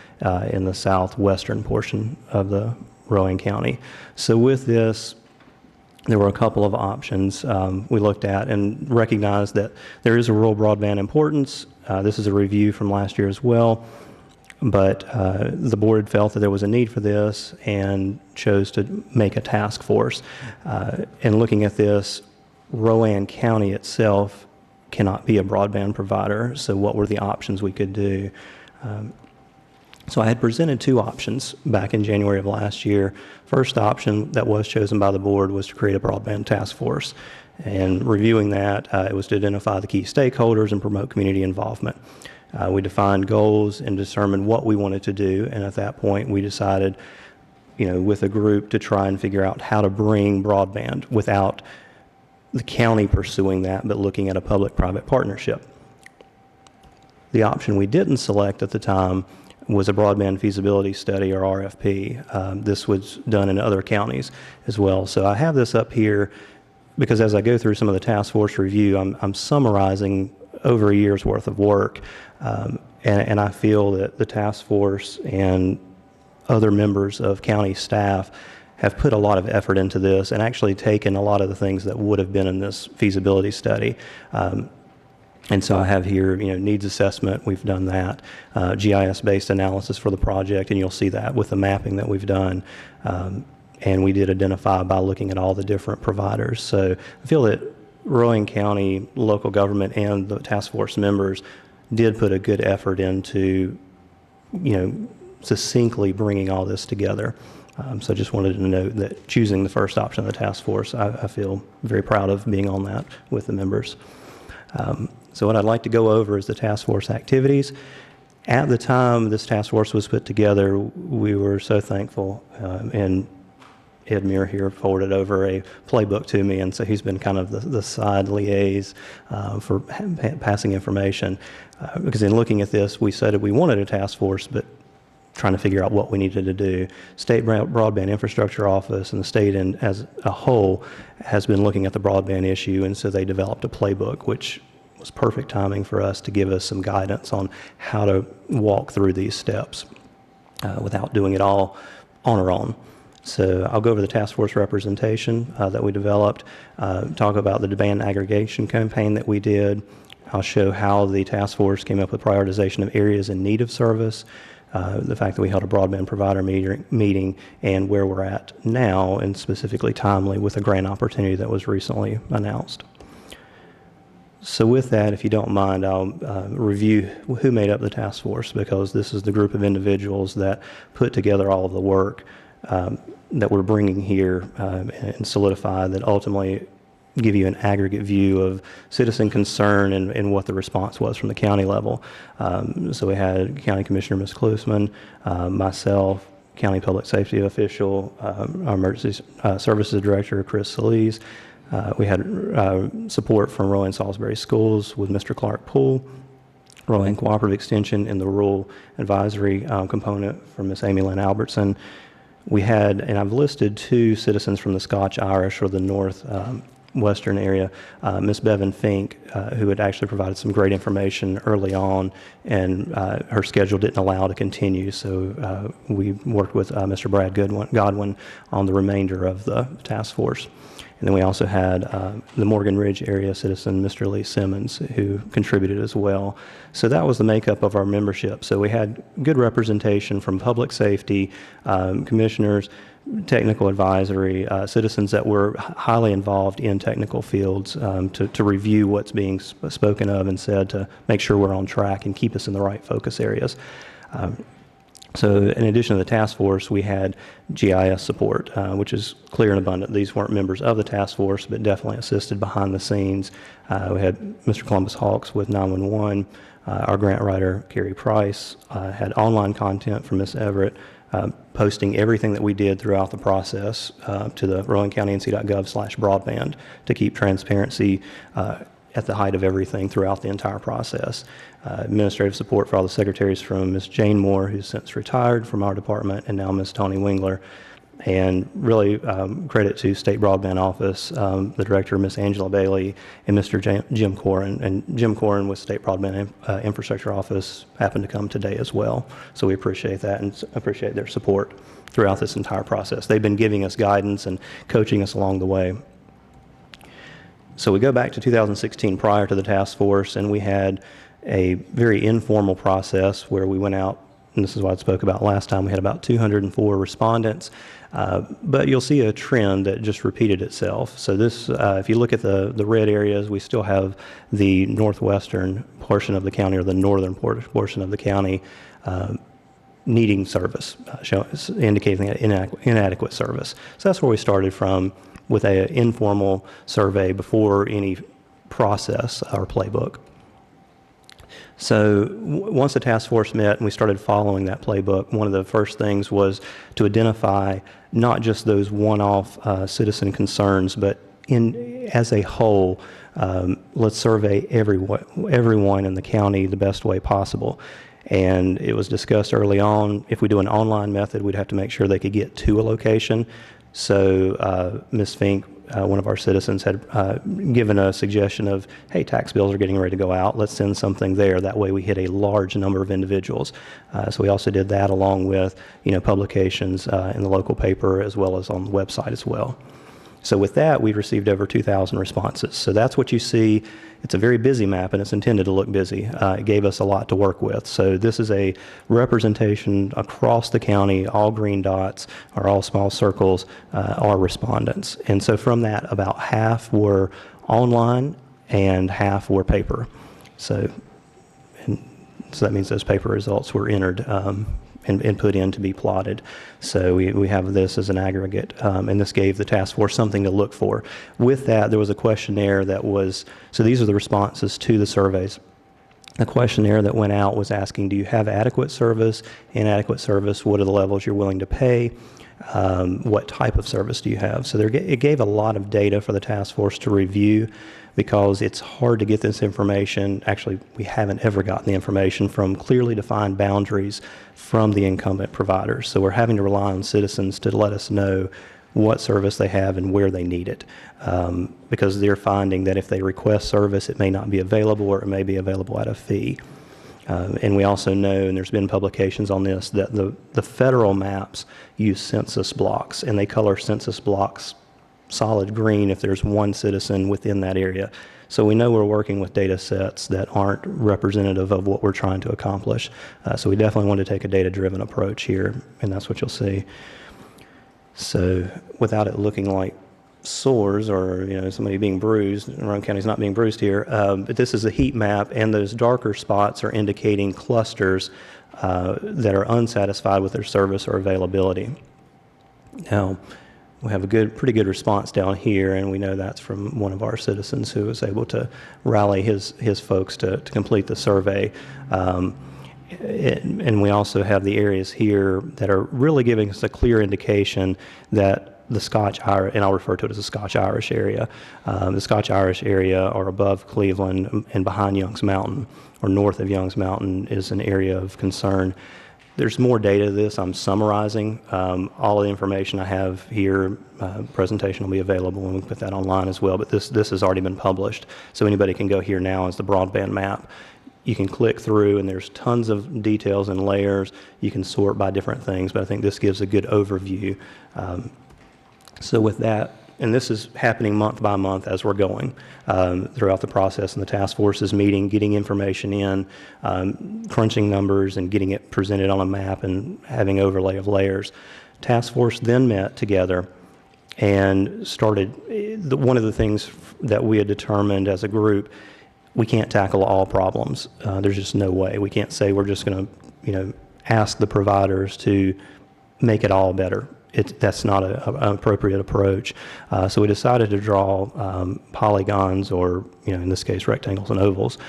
in the southwestern portion of the Rowan County. So with this, there were a couple of options we looked at and recognized that there is a rural broadband importance. This is a review from last year as well, but the board felt that there was a need for this and chose to make a task force. And looking at this, Rowan County itself cannot be a broadband provider, so what were the options we could do? So I had presented two options back in January of last year. First option that was chosen by the board was to create a broadband task force. And reviewing that, it was to identify the key stakeholders and promote community involvement. We defined goals and determined what we wanted to do, and at that point we decided, with a group to try and figure out how to bring broadband without the county pursuing that, but looking at a public-private partnership. The option we didn't select at the time was a broadband feasibility study, or RFP. This was done in other counties as well. So I have this up here because as I go through some of the task force review, I'm summarizing over a year's worth of work. And I feel that the task force and other members of county staff have put a lot of effort into this and actually taken a lot of the things that would have been in this feasibility study. And so I have here, needs assessment, we've done that, GIS-based analysis for the project, and you'll see that with the mapping that we've done. And we did identify by looking at all the different providers. So I feel that Rowan County local government and the task force members did put a good effort into, succinctly bringing all this together. So I just wanted to note that choosing the first option of the task force, I feel very proud of being on that with the members. So what I'd like to go over is the task force activities. At the time this task force was put together, we were so thankful, and Ed Muir here forwarded over a playbook to me, and so he's been kind of the side liaison for passing information. Because in looking at this, we said that we wanted a task force, but trying to figure out what we needed to do. State Broadband Infrastructure Office and the state as a whole has been looking at the broadband issue, and so they developed a playbook, which was perfect timing for us to give us some guidance on how to walk through these steps without doing it all on our own. So I'll go over the task force representation that we developed, talk about the demand aggregation campaign that we did. I'll show how the task force came up with prioritization of areas in need of service, the fact that we held a broadband provider meeting, and where we're at now, and specifically timely with a grant opportunity that was recently announced. So with that, if you don't mind, I'll review who made up the task force, because this is the group of individuals that put together all of the work that we're bringing here and solidify that ultimately give you an aggregate view of citizen concern and what the response was from the county level. So we had County Commissioner Ms. Klusman, myself, County Public Safety Official, our Emergency Services Director, Chris Solis. We had support from Rowan Salisbury Schools with Mr. Clark Poole, Rowan Cooperative Extension, and the Rural Advisory component from Ms. Amy Lynn Albertson. We had, and I've listed 2 citizens from the Scotch-Irish or the northwestern area, Ms. Bevan Fink, who had actually provided some great information early on, and her schedule didn't allow to continue, so we worked with Mr. Brad Godwin on the remainder of the task force. And then we also had the Morgan Ridge area citizen, Mr. Lee Simmons, who contributed as well. So that was the makeup of our membership. So we had good representation from public safety, commissioners, technical advisory, citizens that were highly involved in technical fields to review what's being spoken of and said to make sure we're on track and keep us in the right focus areas. So in addition to the task force, we had GIS support, which is clear and abundant. These weren't members of the task force, but definitely assisted behind the scenes. We had Mr. Columbus Hawks with 911. Our grant writer, Carrie Price, had online content from Ms. Everett, posting everything that we did throughout the process to the RowanCountyNC.gov/broadband to keep transparency at the height of everything throughout the entire process. Administrative support for all the secretaries from Ms. Jane Moore, who's since retired from our department, and now Ms. Tony Wingler. And really credit to State Broadband Office, the director, Ms. Angela Bailey, and Mr. Jim Corin. And Jim Corin with State Broadband Infrastructure Office happened to come today as well. So we appreciate that and appreciate their support throughout this entire process. They've been giving us guidance and coaching us along the way. So we go back to 2016 prior to the task force, and we had a very informal process where we went out, and this is what I spoke about last time. We had about 204 respondents, but you'll see a trend that just repeated itself. So this, if you look at the red areas, we still have the northwestern portion of the county, or the northern portion of the county, needing service, indicating inadequate service. So that's where we started from, with an informal survey before any process or playbook. So once the task force met and we started following that playbook, one of the first things was to identify not just those one-off citizen concerns, but as a whole, let's survey everyone in the county the best way possible. And it was discussed early on, if we do an online method, we'd have to make sure they could get to a location. So Ms. Fink, one of our citizens, had given a suggestion of, hey, tax bills are getting ready to go out. Let's send something there. That way we hit a large number of individuals. So we also did that along with, publications in the local paper as well as on the website as well. So with that, we received over 2,000 responses. So that's what you see. It's a very busy map, and it's intended to look busy. It gave us a lot to work with. So this is a representation across the county. All green dots or all small circles are respondents. And so from that, about half were online and half were paper. So that means those paper results were entered and put in to be plotted. So we have this as an aggregate, and this gave the task force something to look for. With that, there was a questionnaire that was, so these are the responses to the surveys. The questionnaire that went out was asking, do you have adequate service, inadequate service, what are the levels you're willing to pay, what type of service do you have? So it gave a lot of data for the task force to review, because it's hard to get this information. Actually, we haven't ever gotten the information from clearly defined boundaries from the incumbent providers. So we're having to rely on citizens to let us know what service they have and where they need it, because they're finding that if they request service, it may not be available, or it may be available at a fee. And we also know, and there's been publications on this, that the federal maps use census blocks, and they color census blocks solid green if there's one citizen within that area. So we know we're working with data sets that aren't representative of what we're trying to accomplish. So we definitely want to take a data-driven approach here, and that's what you'll see. So without it looking like sores or somebody being bruised, Roane County's not being bruised here, but this is a heat map, and those darker spots are indicating clusters that are unsatisfied with their service or availability. Now, we have a pretty good response down here, and we know that's from one of our citizens who was able to rally his folks to complete the survey. And we also have the areas here that are really giving us a clear indication that the Scotch-Irish, and I'll refer to it as the Scotch-Irish area. The Scotch-Irish area are above Cleveland and behind Young's Mountain, or north of Young's Mountain, is an area of concern. There's more data to this. I'm summarizing all of the information I have here. Presentation will be available, and we can put that online as well. But this has already been published, so anybody can go here now as the broadband map. You can click through, and there's tons of details and layers. You can sort by different things, but I think this gives a good overview. So with that, and this is happening month by month as we're going throughout the process, and the task force is meeting, getting information in, crunching numbers, and getting it presented on a map and having overlay of layers. Task force then met together and started, one of the things that we had determined as a group, we can't tackle all problems. There's just no way. We can't say we're just going to, ask the providers to make it all better. That's not an appropriate approach. So we decided to draw polygons, or in this case rectangles and ovals,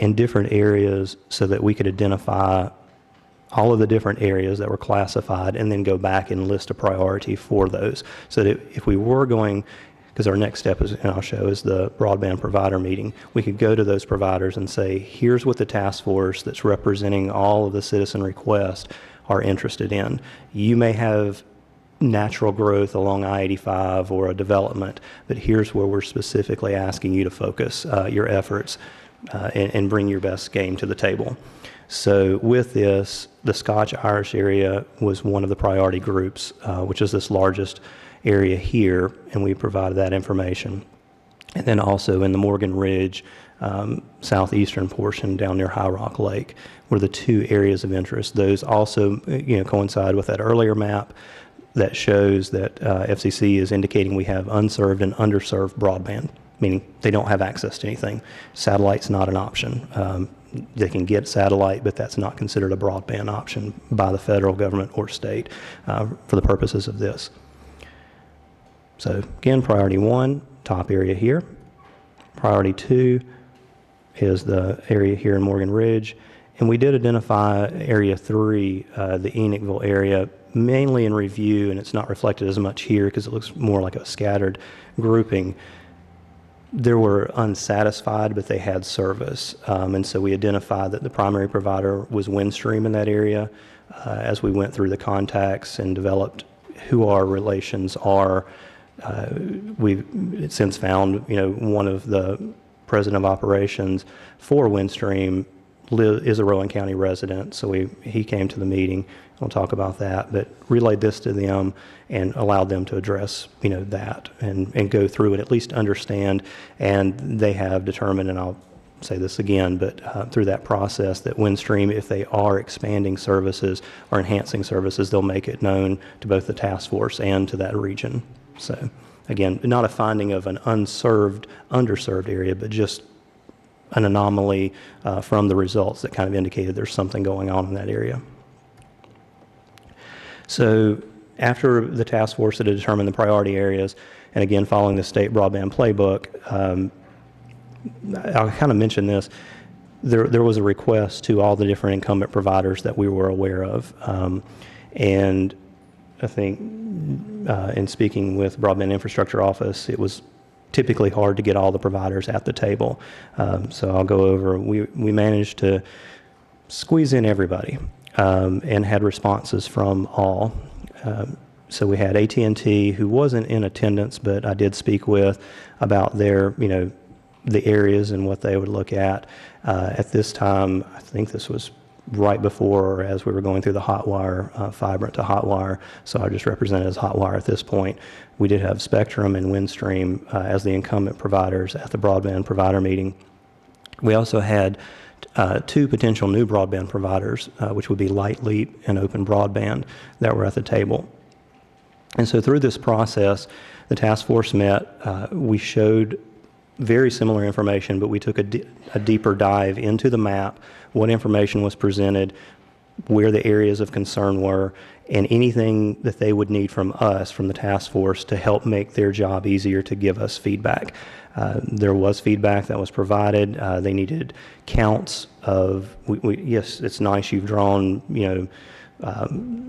in different areas so that we could identify all of the different areas that were classified, and then go back and list a priority for those. So that if we were going, because our next step is, and I'll show, is the broadband provider meeting, we could go to those providers and say, here's what the task force that's representing all of the citizen requests are interested in. You may have natural growth along I-85 or a development, but here's where we're specifically asking you to focus your efforts and bring your best game to the table. So with this, the Scotch-Irish area was one of the priority groups, which is this largest area here, and we provided that information. And then also in the Morgan Ridge, southeastern portion down near High Rock Lake were the two areas of interest. Those also coincide with that earlier map that shows that FCC is indicating we have unserved and underserved broadband, meaning they don't have access to anything. Satellite's not an option. They can get satellite, but that's not considered a broadband option by the federal government or state for the purposes of this. So again, priority 1, top area here. Priority 2 is the area here in Morgan Ridge. And we did identify area 3, the Enochville area, mainly in review, and it's not reflected as much here because it looks more like a scattered grouping. there were unsatisfied, but they had service. And so we identified that the primary provider was Windstream in that area. As we went through the contacts and developed who our relations are, we've since found, one of the president of operations for Windstream is a Rowan County resident, so he came to the meeting. We'll talk about that, but relayed this to them and allowed them to address, that and go through and at least understand. And they have determined, and I'll say this again, but through that process, that Windstream, if they are expanding services or enhancing services, they'll make it known to both the task force and to that region. So again, not a finding of an underserved area, but just an anomaly from the results that kind of indicated there's something going on in that area. So after the task force had determined the priority areas, and again, following the state broadband playbook, I'll kind of mention this. There was a request to all the different incumbent providers that we were aware of. And I think in speaking with Broadband Infrastructure Office, it was typically hard to get all the providers at the table. So I'll go over, we managed to squeeze in everybody and had responses from all. So we had AT&T, who wasn't in attendance, but I did speak with about their, the areas and what they would look at. At this time, I think this was right before or as we were going through the Hotwire, Fibrant to Hotwire, so I just represented as Hotwire at this point. We did have Spectrum and Windstream as the incumbent providers at the broadband provider meeting. We also had two potential new broadband providers, which would be Lightleap and Open Broadband, that were at the table. And so through this process, the task force met. We showed very similar information, but we took a deeper dive into the map, what information was presented, where the areas of concern were, and anything that they would need from us, from the task force, to help make their job easier to give us feedback. There was feedback that was provided. They needed counts of, yes, it's nice you've drawn,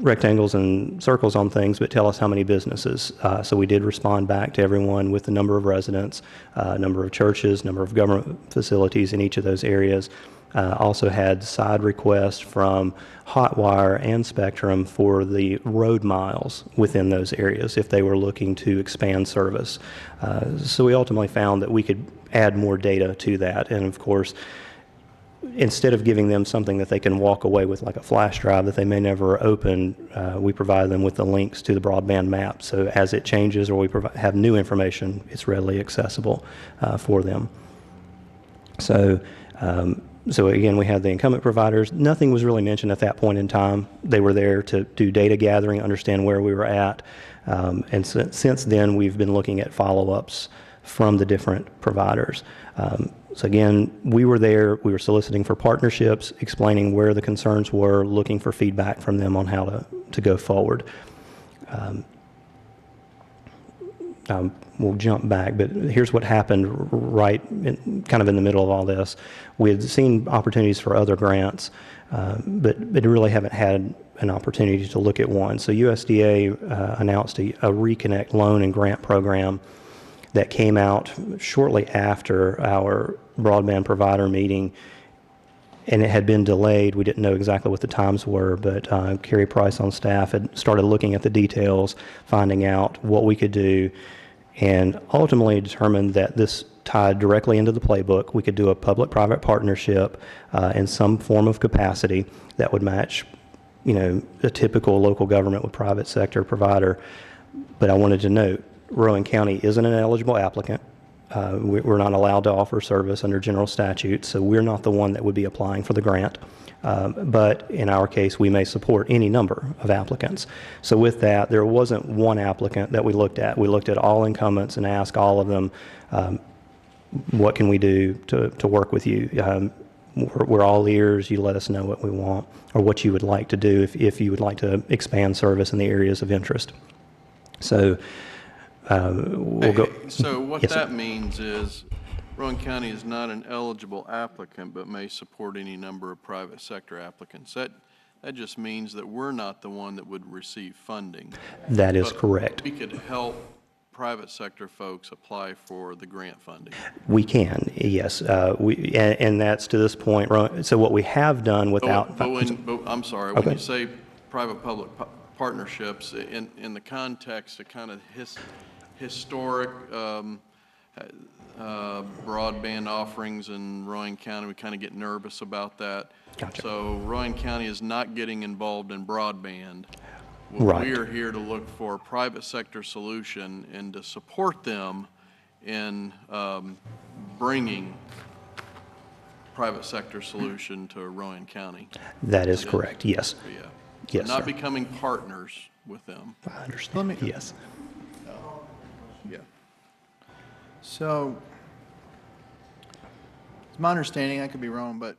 rectangles and circles on things, but tell us how many businesses. So we did respond back to everyone with the number of residents, number of churches, number of government facilities in each of those areas. Also had side requests from Hotwire and Spectrum for the road miles within those areas if they were looking to expand service. So we ultimately found that we could add more data to that. And of course, instead of giving them something that they can walk away with, like a flash drive that they may never open, we provide them with the links to the broadband map. So as it changes or we have new information, it's readily accessible for them. So again, we had the incumbent providers. Nothing was really mentioned at that point in time. They were there to do data gathering, understand where we were at. And since then, we've been looking at follow-ups from the different providers. So again, we were there, we were soliciting for partnerships, explaining where the concerns were, looking for feedback from them on how to go forward. We'll jump back, but here's what happened kind of in the middle of all this. We had seen opportunities for other grants, but really haven't had an opportunity to look at one. So USDA announced a Reconnect loan and grant program that came out shortly after our broadband provider meeting, and it had been delayed. We didn't know exactly what the times were, but Carrie Price on staff had started looking at the details, finding out what we could do, and ultimately determined that this tied directly into the playbook. We could do a public-private partnership in some form of capacity that would match, a typical local government with private sector provider. But I wanted to note, Rowan County isn't an eligible applicant. We're not allowed to offer service under general statute, so we're not the one that would be applying for the grant. But in our case, we may support any number of applicants. So with that, there wasn't one applicant that we looked at. We looked at all incumbents and asked all of them, what can we do to work with you? We're all ears. You let us know what we want or what you would like to do if you would like to expand service in the areas of interest. So we'll go. So what Yes, that sir. means is Rowan County is not an eligible applicant, but may support any number of private sector applicants. That just means that we're not the one that would receive funding. That is But correct. we could help private sector folks apply for the grant funding? We can, yes. And that's to this point. So what we have done without. I'm sorry, when Okay. you say private-public partnerships, in the context of kind of historic broadband offerings in Rowan County, we kind of get nervous about that. Gotcha. So Rowan County is not getting involved in broadband. Right. We are here to look for a private sector solution and to support them in bringing private sector solution to Rowan County. That is correct, yes. Yeah. Yes, Not sir. becoming partners with them. I understand, yes. Yeah. So, it's my understanding, I could be wrong, but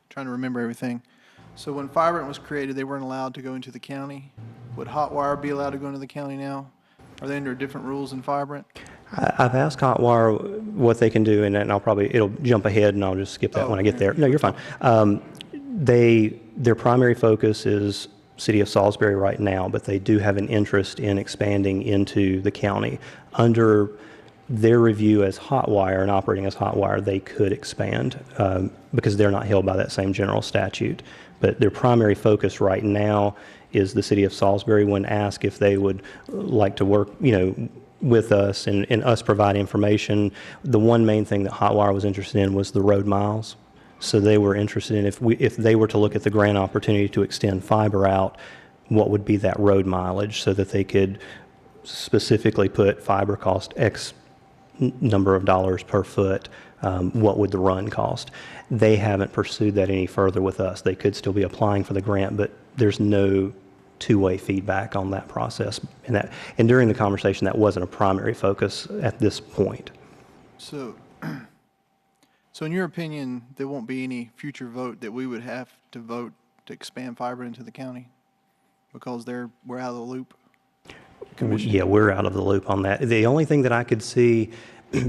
trying to remember everything. So when Fibrant was created, they weren't allowed to go into the county. Would Hotwire be allowed to go into the county now? Are they under different rules than Fibrant? I've asked Hotwire what they can do, and it'll jump ahead, and I'll just skip that when I get there. No, you're fine. Their primary focus is City of Salisbury right now, but they do have an interest in expanding into the county. Under their review as Hotwire and operating as Hotwire, they could expand because they're not held by that same general statute. But their primary focus right now is the City of Salisbury. When asked if they would like to work, with us and us provide information, the one main thing that Hotwire was interested in was the road miles. So they were interested in if they were to look at the grant opportunity to extend fiber out, what would be that road mileage so that they could specifically put fiber cost X number of dollars per foot, what would the run cost? They haven't pursued that any further with us. They could still be applying for the grant, but there's no two-way feedback on that process. And during the conversation, that wasn't a primary focus at this point. So in your opinion, there won't be any future vote that we would have to vote to expand fiber into the county because we're out of the loop? Yeah, we're out of the loop on that. The only thing that I could see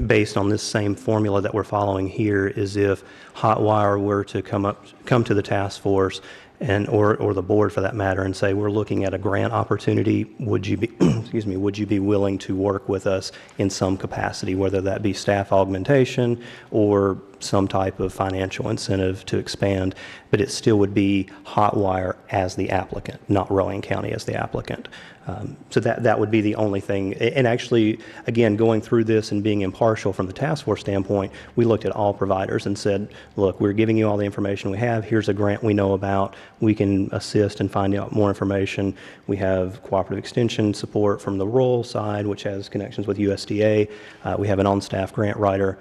based on this same formula that we're following here is if Hotwire were to come to the task force or the board for that matter and say, we're looking at a grant opportunity, would you be would you be willing to work with us in some capacity, whether that be staff augmentation or some type of financial incentive to expand, but it still would be Hotwire as the applicant, not Rowan County as the applicant. So that would be the only thing. And actually, again, going through this and being impartial from the task force standpoint, we looked at all providers and said, look, we're giving you all the information we have. Here's a grant we know about. We can assist and find out more information. We have cooperative extension support from the rural side, which has connections with USDA. We have an on-staff grant writer.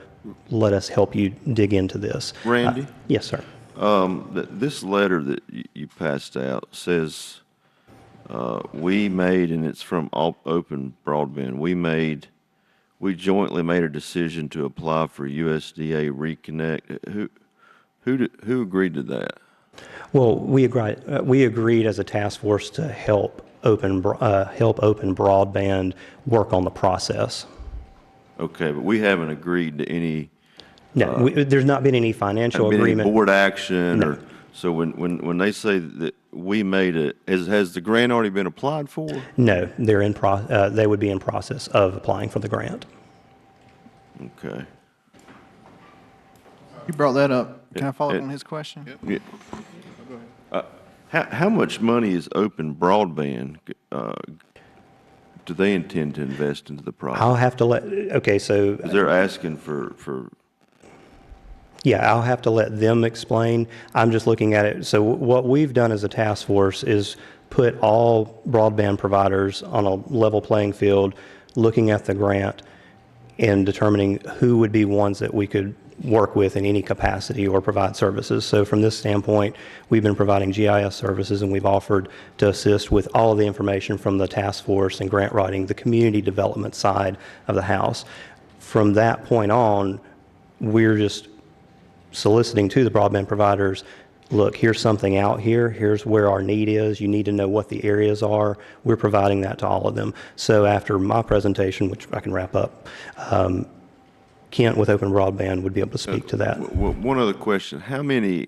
Let us help you dig into this. Randy? Yes, sir. This letter that you passed out says, we made, and it's from Open Broadband, we jointly made a decision to apply for USDA Reconnect. Who agreed to that? Well, we agreed as a task force to help Open Broadband work on the process. Okay, but we haven't agreed to any. No, there's not been any financial agreement. Any board action, No. or so when they say that we made it, has the grant already been applied for? No, they would be in process of applying for the grant. Okay. You brought that up. Can I follow up on his question? Yeah. How much money is Open Broadband? Do they intend to invest into the project? I'll have to so. 'Cause they're asking for. Yeah, I'll have to let them explain. I'm just looking at it. So what we've done as a task force is put all broadband providers on a level playing field, looking at the grant and determining who would be ones that we could work with in any capacity or provide services. So from this standpoint, we've been providing GIS services, and we've offered to assist with all of the information from the task force and grant writing, the community development side of the house. From that point on, we're just soliciting to the broadband providers, look, here's something out here, here's where our need is, you need to know what the areas are. We're providing that to all of them. So after my presentation, which I can wrap up, Kent with Open Broadband would be able to speak to that. One other question: how many?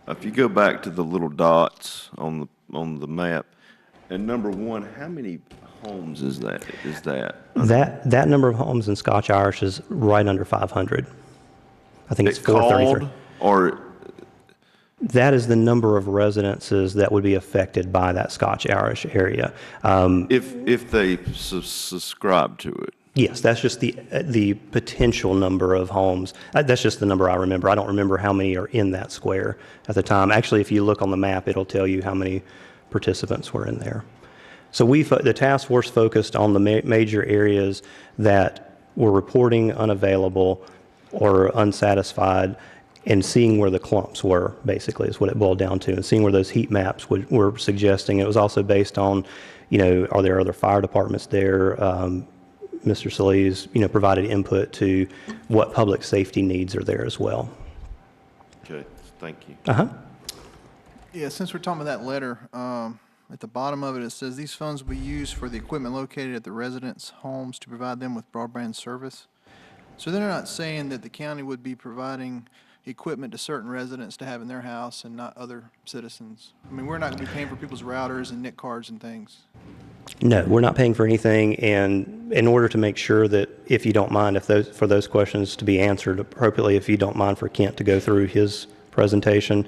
If you go back to the little dots on the map, and number one, how many homes is that? That number of homes in Scotch Irish is right under 500. I think it's 433. Called, or that is the number of residences that would be affected by that Scotch Irish area. if they subscribe to it? Yes, that's just the potential number of homes. That's just the number I remember. I don't remember how many are in that square at the time. Actually, if you look on the map, it'll tell you how many participants were in there. So the task force focused on the major areas that were reporting unavailable or unsatisfied, and seeing where the clumps were, basically, is what it boiled down to, and seeing where those heat maps were suggesting. It was also based on, are there other fire departments there? Mr. Solis, provided input to what public safety needs are there as well. Okay, thank you. Yeah, since we're talking about that letter, at the bottom of it, it says these funds will be used for the equipment located at the residents' homes to provide them with broadband service. So they're not saying that the county would be providing equipment to certain residents to have in their house and not other citizens. I mean, we're not going to be paying for people's routers and NIC cards and things. No, we're not paying for anything, and in order to make sure that, if you don't mind, for those questions to be answered appropriately, if you don't mind for Kent to go through his presentation,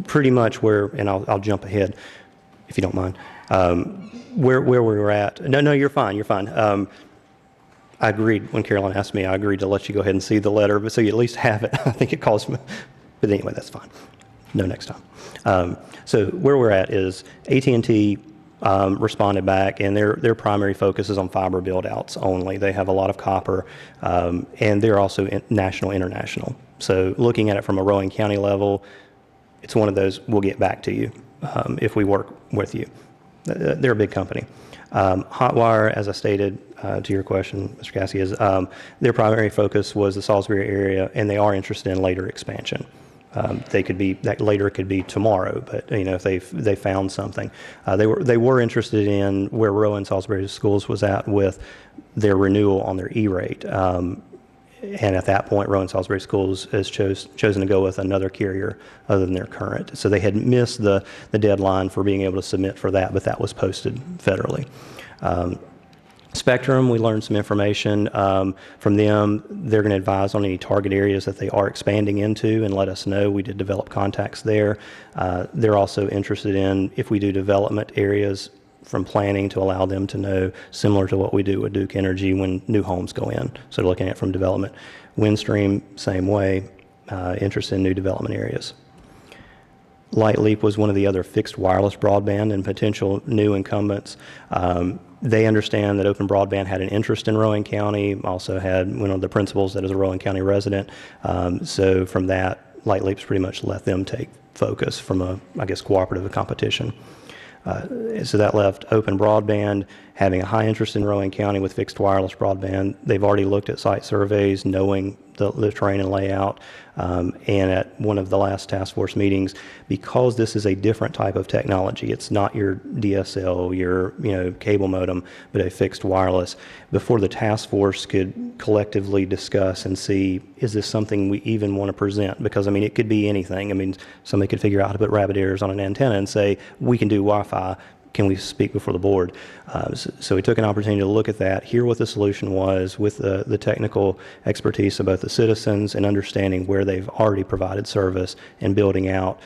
pretty much and I'll jump ahead if you don't mind, where we were at. No, you're fine. I agreed when Carolyn asked me. I agreed to let you go ahead and see the letter, but so you at least have it. I think it calls me, but anyway, that's fine. No, next time. So where we're at is AT&T responded back, and their primary focus is on fiber build-outs only. They have a lot of copper, and they're also national, international. So looking at it from a Rowan County level, it's one of those, we'll get back to you if we work with you. They're a big company. Hotwire, as I stated to your question, Mr. Caskey, is their primary focus was the Salisbury area, and they are interested in later expansion. That later could be tomorrow, but if they found something, they were interested in where Rowan Salisbury Schools was at with their renewal on their E-rate. And at that point, Rowan Salisbury Schools has chosen to go with another carrier other than their current. So they had missed the deadline for being able to submit for that, but that was posted federally. Spectrum, we learned some information from them. They're going to advise on any target areas that they are expanding into and let us know. We did develop contacts there. They're also interested in, if we do development areas, from planning to allow them to know, similar to what we do with Duke Energy when new homes go in. So they're looking at it from development. Windstream, same way, interested in new development areas. Lightleap was one of the other fixed wireless broadband and potential new incumbents. They understand that Open Broadband had an interest in Rowan County, also had one of the principals that is a Rowan County resident. So from that, Lightleap's pretty much let them take focus from a, cooperative competition. So that left Open Broadband having a high interest in Rowan County with fixed wireless broadband. They've already looked at site surveys, knowing the terrain and layout, and at one of the last task force meetings, because this is a different type of technology, it's not your DSL, your cable modem, but a fixed wireless. Before the task force could collectively discuss and see, is this something we even want to present? Because it could be anything. Somebody could figure out how to put rabbit ears on an antenna and say, we can do Wi-Fi. Can we speak before the board? So we took an opportunity to look at that, hear what the solution was with the technical expertise of both the citizens and understanding where they've already provided service and building out.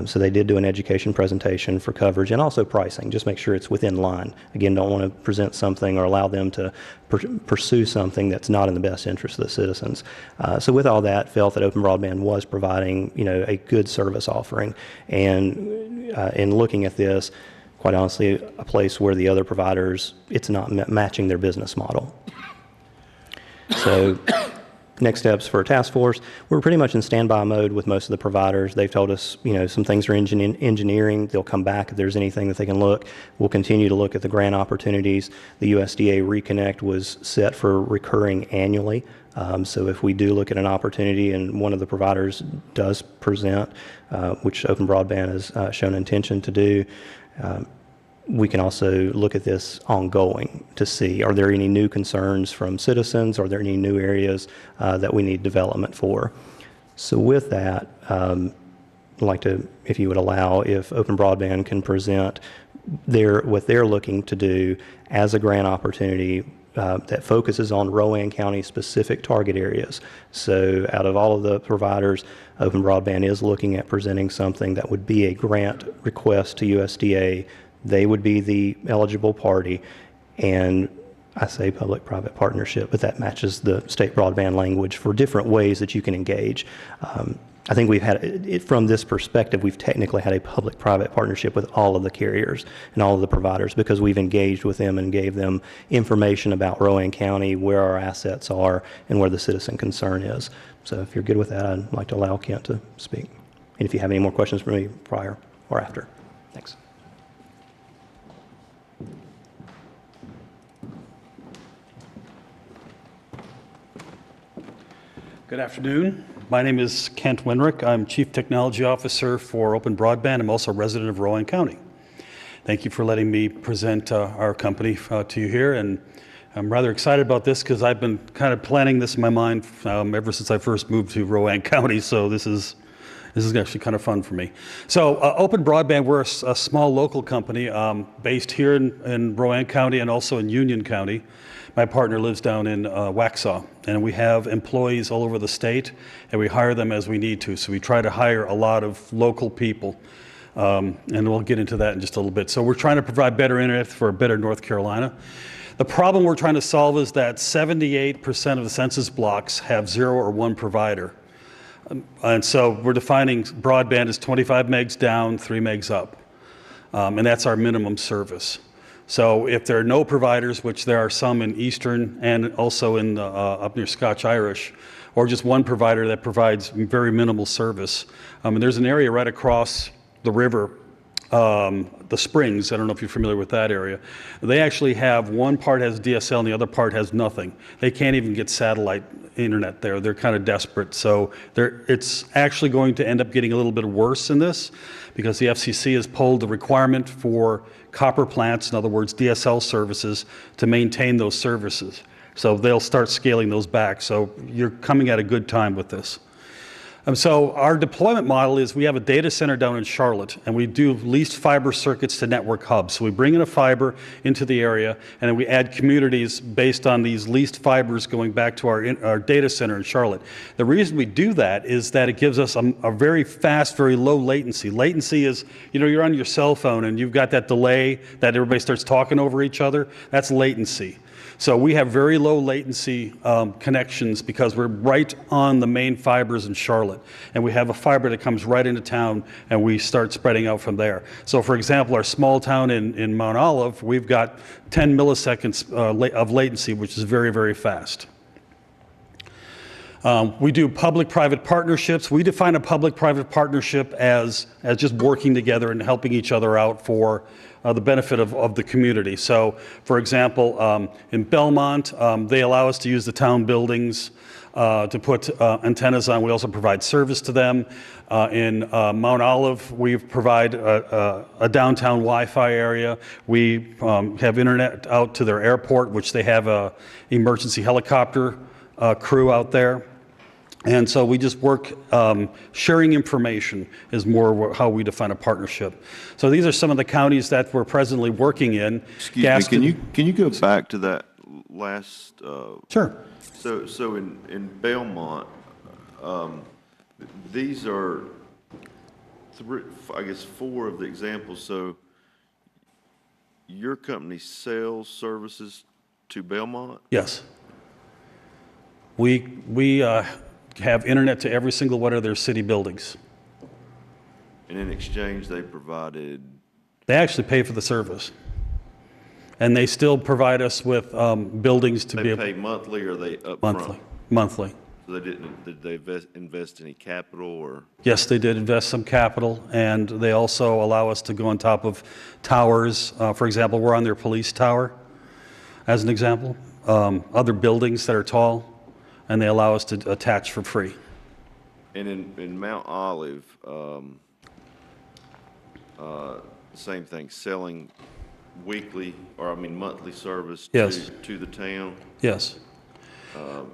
So they did do an education presentation for coverage and also pricing, just make sure it's within line. Again, don't want to present something or allow them to pursue something that's not in the best interest of the citizens. So with all that, felt that Open Broadband was providing a good service offering. And in looking at this, quite honestly, a place where the other providers, it's not matching their business model. So next steps for a task force, we're pretty much in standby mode with most of the providers. They've told us, some things are engineering. They'll come back if there's anything that they can look. We'll continue to look at the grant opportunities. The USDA Reconnect was set for recurring annually. So if we do look at an opportunity and one of the providers does present, which Open Broadband has shown intention to do, we can also look at this ongoing to see, are there any new concerns from citizens? Are there any new areas that we need development for? So with that, I'd like to, if you would allow, if Open Broadband can present what they're looking to do as a grant opportunity that focuses on Rowan County specific target areas. So out of all of the providers, Open Broadband is looking at presenting something that would be a grant request to USDA. They would be the eligible party, and I say public-private partnership, but that matches the state broadband language for different ways that you can engage. I think we've had, from this perspective, we've technically had a public-private partnership with all of the carriers and all of the providers because we've engaged with them and gave them information about Rowan County, where our assets are, and where the citizen concern is. So if you're good with that, I'd like to allow Kent to speak. And if you have any more questions for me prior or after. Thanks. Good afternoon. My name is Kent Winrick. I'm Chief Technology Officer for Open Broadband. I'm also a resident of Rowan County. Thank you for letting me present our company to you here. And I'm rather excited about this because I've been kind of planning this in my mind ever since I first moved to Rowan County. So this is actually kind of fun for me. So Open Broadband, we're a small local company based here in Rowan County and also in Union County. My partner lives down in Waxhaw, and we have employees all over the state, and we hire them as we need to. So we try to hire a lot of local people, and we'll get into that in just a little bit. So we're trying to provide better internet for a better North Carolina. The problem we're trying to solve is that 78% of the census blocks have 0 or 1 provider. And so we're defining broadband as 25 megs down, 3 megs up. And that's our minimum service. So if there are no providers, which there are some in Eastern and also in up near Scotch Irish, or just one provider that provides very minimal service. And there's an area right across the river, the Springs. I don't know if you're familiar with that area. They actually have one part has DSL and the other part has nothing. They can't even get satellite internet there. They're kind of desperate. So it's actually going to end up getting a little bit worse in this because the FCC has pulled the requirement for copper plants, in other words, DSL services, to maintain those services. So they'll start scaling those back. So you're coming at a good time with this. So our deployment model is we have a data center down in Charlotte, and we do leased fiber circuits to network hubs. So we bring in a fiber into the area, and then we add communities based on these leased fibers going back to our data center in Charlotte. The reason we do that is that it gives us a very fast, very low latency. Latency is, you're on your cell phone, and you've got that delay that everybody starts talking over each other. That's latency. So we have very low latency connections because we're right on the main fibers in Charlotte. And we have a fiber that comes right into town, and we start spreading out from there. So for example, our small town in Mount Olive, we've got 10 milliseconds of latency, which is very, very fast. We do public-private partnerships. We define a public-private partnership as just working together and helping each other out for the benefit of the community. So, for example, in Belmont, they allow us to use the town buildings to put antennas on. We also provide service to them. In Mount Olive, we provide a downtown Wi-Fi area. We have internet out to their airport, which they have a emergency helicopter crew out there. And so we just work, sharing information is more how we define a partnership. So these are some of the counties that we're presently working in. Excuse me, can you go back to that last? Sure. So in Belmont, these are I guess 4 of the examples. So your company sells services to Belmont? Yes. We have internet to every single one of their city buildings. And in exchange, they provided? They actually pay for the service. And they still provide us with buildings to be able. They pay monthly or they upfront? Monthly. Monthly. So did they invest any capital or? Yes, they did invest some capital, and they also allow us to go on top of towers. For example, we're on their police tower, as an example. Other buildings that are tall. And they allow us to attach for free. And in Mount Olive, same thing, selling weekly, or monthly service Yes. to the town? Yes.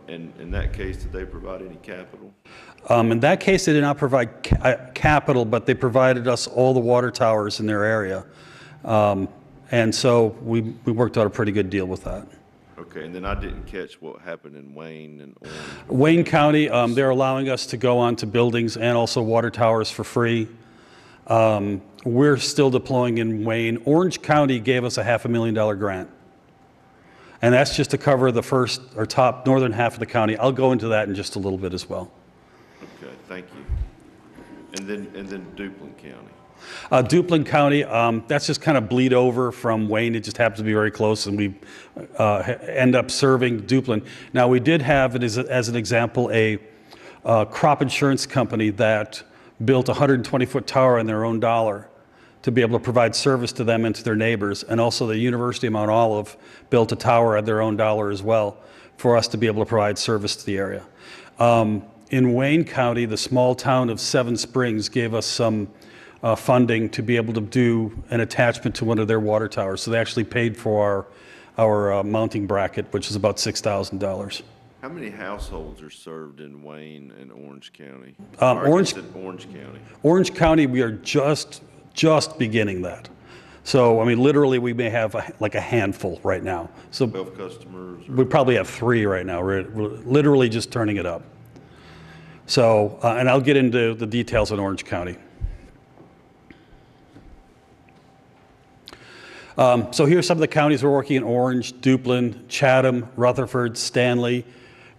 And in that case, did they provide any capital? In that case, they did not provide capital, but they provided us all the water towers in their area. And so we worked out a pretty good deal with that. Okay, and then I didn't catch what happened in Wayne and Orange. Wayne County, they're allowing us to go onto buildings and also water towers for free. We're still deploying in Wayne. Orange County gave us a $500,000 grant. And that's just to cover the first or top northern half of the county. I'll go into that in just a little bit as well. Okay, thank you. And then Duplin County. Duplin County, that's just kind of bleed over from Wayne. It just happens to be very close, and we end up serving Duplin. Now, we did have, as an example, a crop insurance company that built a 120-foot tower on their own dollar to be able to provide service to them and to their neighbors. And also the University of Mount Olive built a tower at their own dollar as well for us to be able to provide service to the area. In Wayne County, the small town of Seven Springs gave us some funding to be able to do an attachment to one of their water towers. So they actually paid for our mounting bracket, which is about $6,000. How many households are served in Wayne and Orange County? Orange County. Orange County, we are just beginning that. So, I mean, literally, we may have like a handful right now. So 12 customers? We probably have 3 right now. We're literally just turning it up. So, and I'll get into the details in Orange County. So here's some of the counties we're working in: Orange, Duplin, Chatham, Rutherford, Stanley,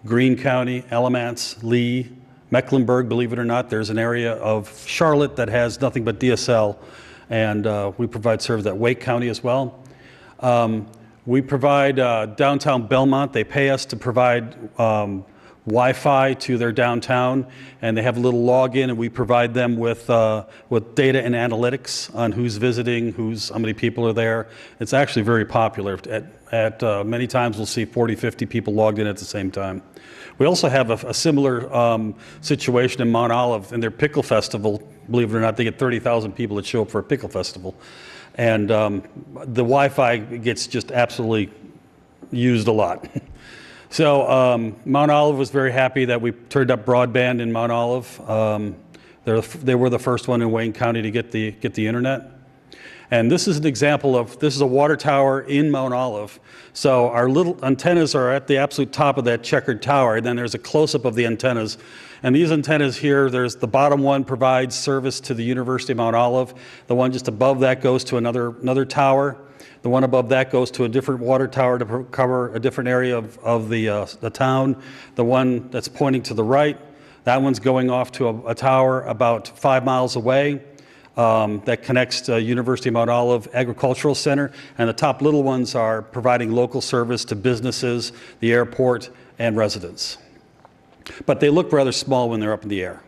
Greene County, Alamance, Lee, Mecklenburg. Believe it or not, there's an area of Charlotte that has nothing but DSL, and we provide service at Wake County as well. We provide downtown Belmont. They pay us to provide Wi-Fi to their downtown, and they have a little login, and we provide them with data and analytics on who's visiting, how many people are there. It's actually very popular. At many times we'll see 40, 50 people logged in at the same time. We also have a similar situation in Mount Olive in their Pickle Festival. Believe it or not, they get 30,000 people that show up for a Pickle Festival. And the Wi-Fi gets just absolutely used a lot. So Mount Olive was very happy that we turned up broadband in Mount Olive. They were the first one in Wayne County to get the internet. And this is an example this is a water tower in Mount Olive. So our little antennas are at the absolute top of that checkered tower, and then there's a close-up of the antennas. And these antennas here, there's the bottom one provides service to the University of Mount Olive. The one just above that goes to another tower. The one above that goes to a different water tower to cover a different area of the town. The one that's pointing to the right, that one's going off to a tower about 5 miles away that connects to University of Mount Olive Agricultural Center. And the top little ones are providing local service to businesses, the airport, and residents. But they look rather small when they're up in the air.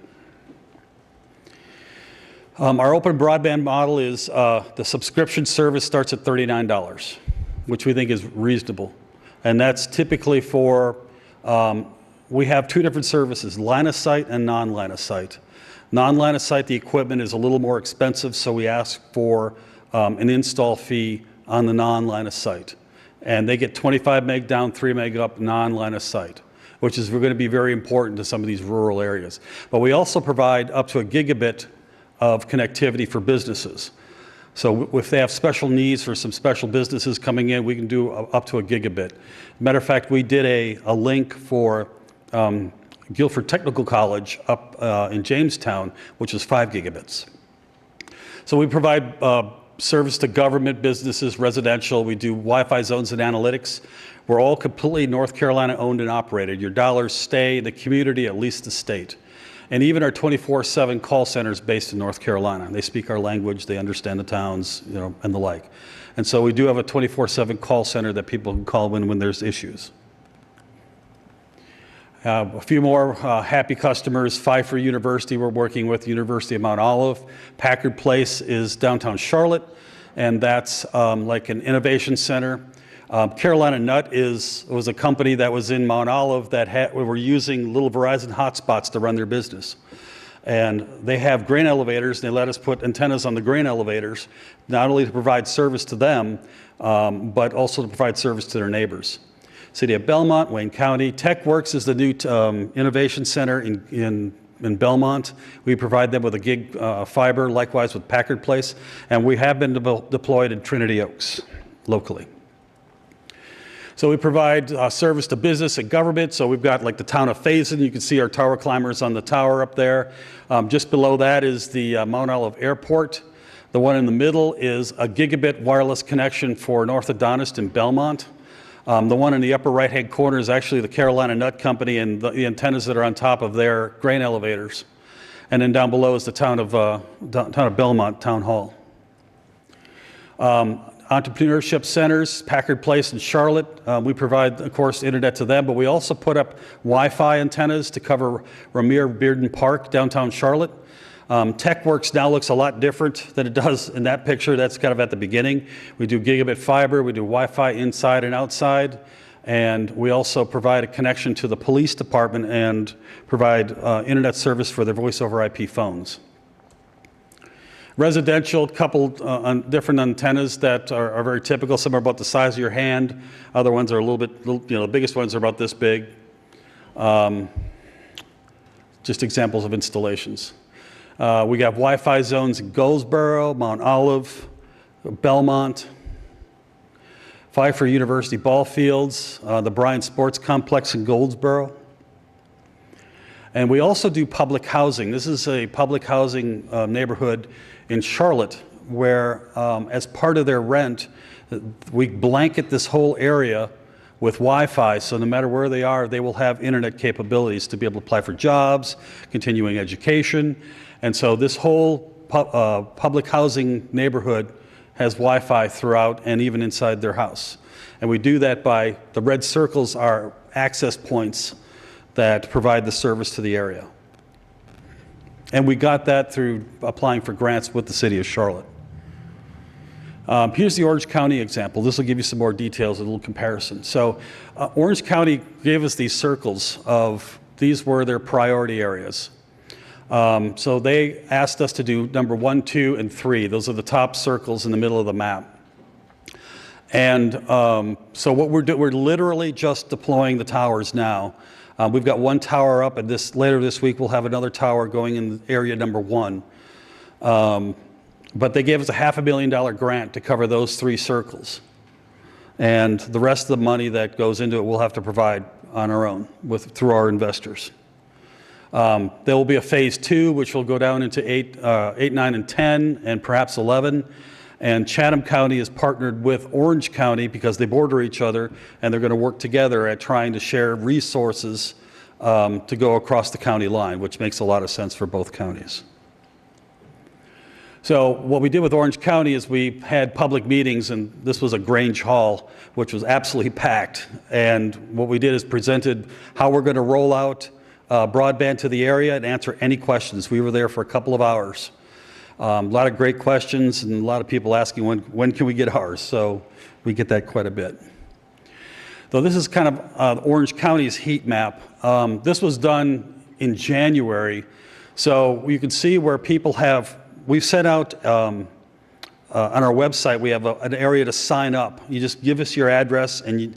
Our open broadband model is the subscription service starts at $39, which we think is reasonable. And that's typically for, we have 2 different services, line of sight and non-line of sight. Non-line of sight, the equipment is a little more expensive, so we ask for an install fee on the non-line of sight. And they get 25 meg down, 3 meg up, non-line of sight, which is going to be very important to some of these rural areas. But we also provide up to 1 gigabit of connectivity for businesses. So if they have special needs for some special businesses coming in, we can do up to 1 gigabit. Matter of fact, we did a link for Guilford Technical College up in Jamestown, which is 5 gigabits. So we provide service to government, businesses, residential. We do Wi-Fi zones and analytics. We're all completely North Carolina owned and operated. Your dollars stay in the community, at least the state. And even our 24/7 call center is based in North Carolina. They speak our language, they understand the towns, and the like. And so we do have a 24/7 call center that people can call when there's issues. A few more happy customers. Pfeiffer University, we're working with University of Mount Olive. Packard Place is downtown Charlotte, and that's like an innovation center. Carolina Nut was a company that was in Mount Olive that were using little Verizon hotspots to run their business. And they have grain elevators, and they let us put antennas on the grain elevators, not only to provide service to them, but also to provide service to their neighbors. City of Belmont, Wayne County. TechWorks is the new innovation center in in Belmont. We provide them with a gig fiber, likewise with Packard Place, and we have been deployed in Trinity Oaks locally. So we provide service to business and government. So we've got like the town of Faison. You can see our tower climbers on the tower up there. Just below that is the Mount Olive Airport. The one in the middle is a gigabit wireless connection for Orthodontist in Belmont. The one in the upper right-hand corner is actually the Carolina Nut Company and the antennas that are on top of their grain elevators. And then down below is the town of Belmont Town Hall. Entrepreneurship centers, Packard Place and Charlotte. We provide, of course, internet to them, but we also put up Wi-Fi antennas to cover Ramir Bearden Park, downtown Charlotte. TechWorks now looks a lot different than it does in that picture. That's kind of at the beginning. We do gigabit fiber, we do Wi-Fi inside and outside, and we also provide a connection to the police department and provide internet service for their voice over IP phones. Residential, couple different antennas that are very typical. Some are about the size of your hand. Other ones are a little bit, the biggest ones are about this big. Just examples of installations. We got Wi-Fi zones in Goldsboro, Mount Olive, Belmont, Pfeiffer University ball fields, the Bryant Sports Complex in Goldsboro. And we also do public housing. This is a public housing neighborhood in Charlotte where, as part of their rent, we blanket this whole area with Wi-Fi, so no matter where they are, they will have internet capabilities to be able to apply for jobs, continuing education. And so this whole public housing neighborhood has Wi-Fi throughout and even inside their house. And we do that by, the red circles are access points that provide the service to the area. And we got that through applying for grants with the city of Charlotte. Here's the Orange County example. This will give you some more details, a little comparison. So Orange County gave us these circles of, these were their priority areas. So they asked us to do number 1, 2, and 3. Those are the top circles in the middle of the map. And so what we're literally just deploying the towers now. We've got one tower up, and later this week we'll have another tower going in area number 1. But they gave us a $500,000 grant to cover those 3 circles. And the rest of the money that goes into it we'll have to provide on our own through our investors. There will be a phase 2, which will go down into 8, 9, and 10, and perhaps 11. And Chatham County is partnered with Orange County because they border each other, and they're going to work together at trying to share resources to go across the county line, which makes a lot of sense for both counties. So what we did with Orange County is we had public meetings, and this was a Grange Hall, which was absolutely packed. And what we did is presented how we're going to roll out broadband to the area and answer any questions. We were there for a couple of hours. A lot of great questions and a lot of people asking when can we get ours, so we get that quite a bit. So this is kind of Orange County's heat map. This was done in January, so you can see where people we've sent out on our website, we have an area to sign up. You just give us your address and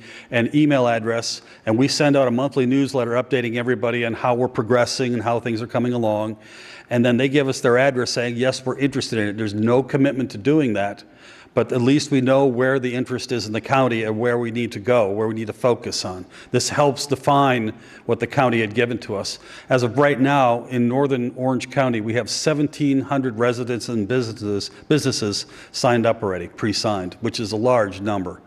email address, and we send out a monthly newsletter updating everybody on how we're progressing and how things are coming along. And then they give us their address saying, yes, we're interested in it. There's no commitment to doing that, but at least we know where the interest is in the county and where we need to go, where we need to focus on. This helps define what the county had given to us. As of right now, in northern Orange County, we have 1,700 residents and businesses signed up already, pre-signed, which is a large number.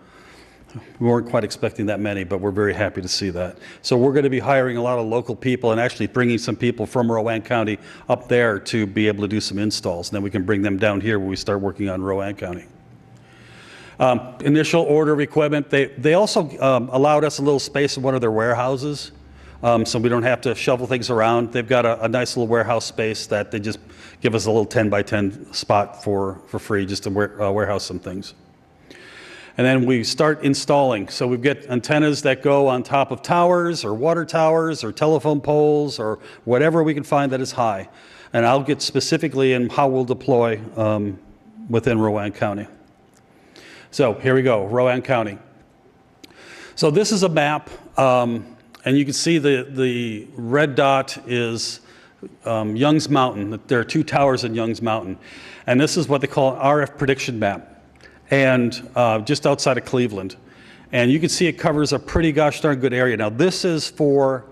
We weren't quite expecting that many, but we're very happy to see that. So we're going to be hiring a lot of local people and actually bringing some people from Rowan County up there to be able to do some installs. And then we can bring them down here when we start working on Rowan County. Initial order of equipment. They also allowed us a little space in one of their warehouses, so we don't have to shovel things around. They've got a nice little warehouse space that they just give us a little 10 by 10 spot for free just to warehouse some things. And then we start installing. So we get antennas that go on top of towers or water towers or telephone poles or whatever we can find that is high. And I'll get specifically in how we'll deploy within Rowan County. So here we go, Rowan County. So this is a map, and you can see the red dot is Young's Mountain. There are 2 towers in Young's Mountain. And this is what they call an RF prediction map, and just outside of Cleveland. And you can see it covers a pretty gosh darn good area. Now, this is for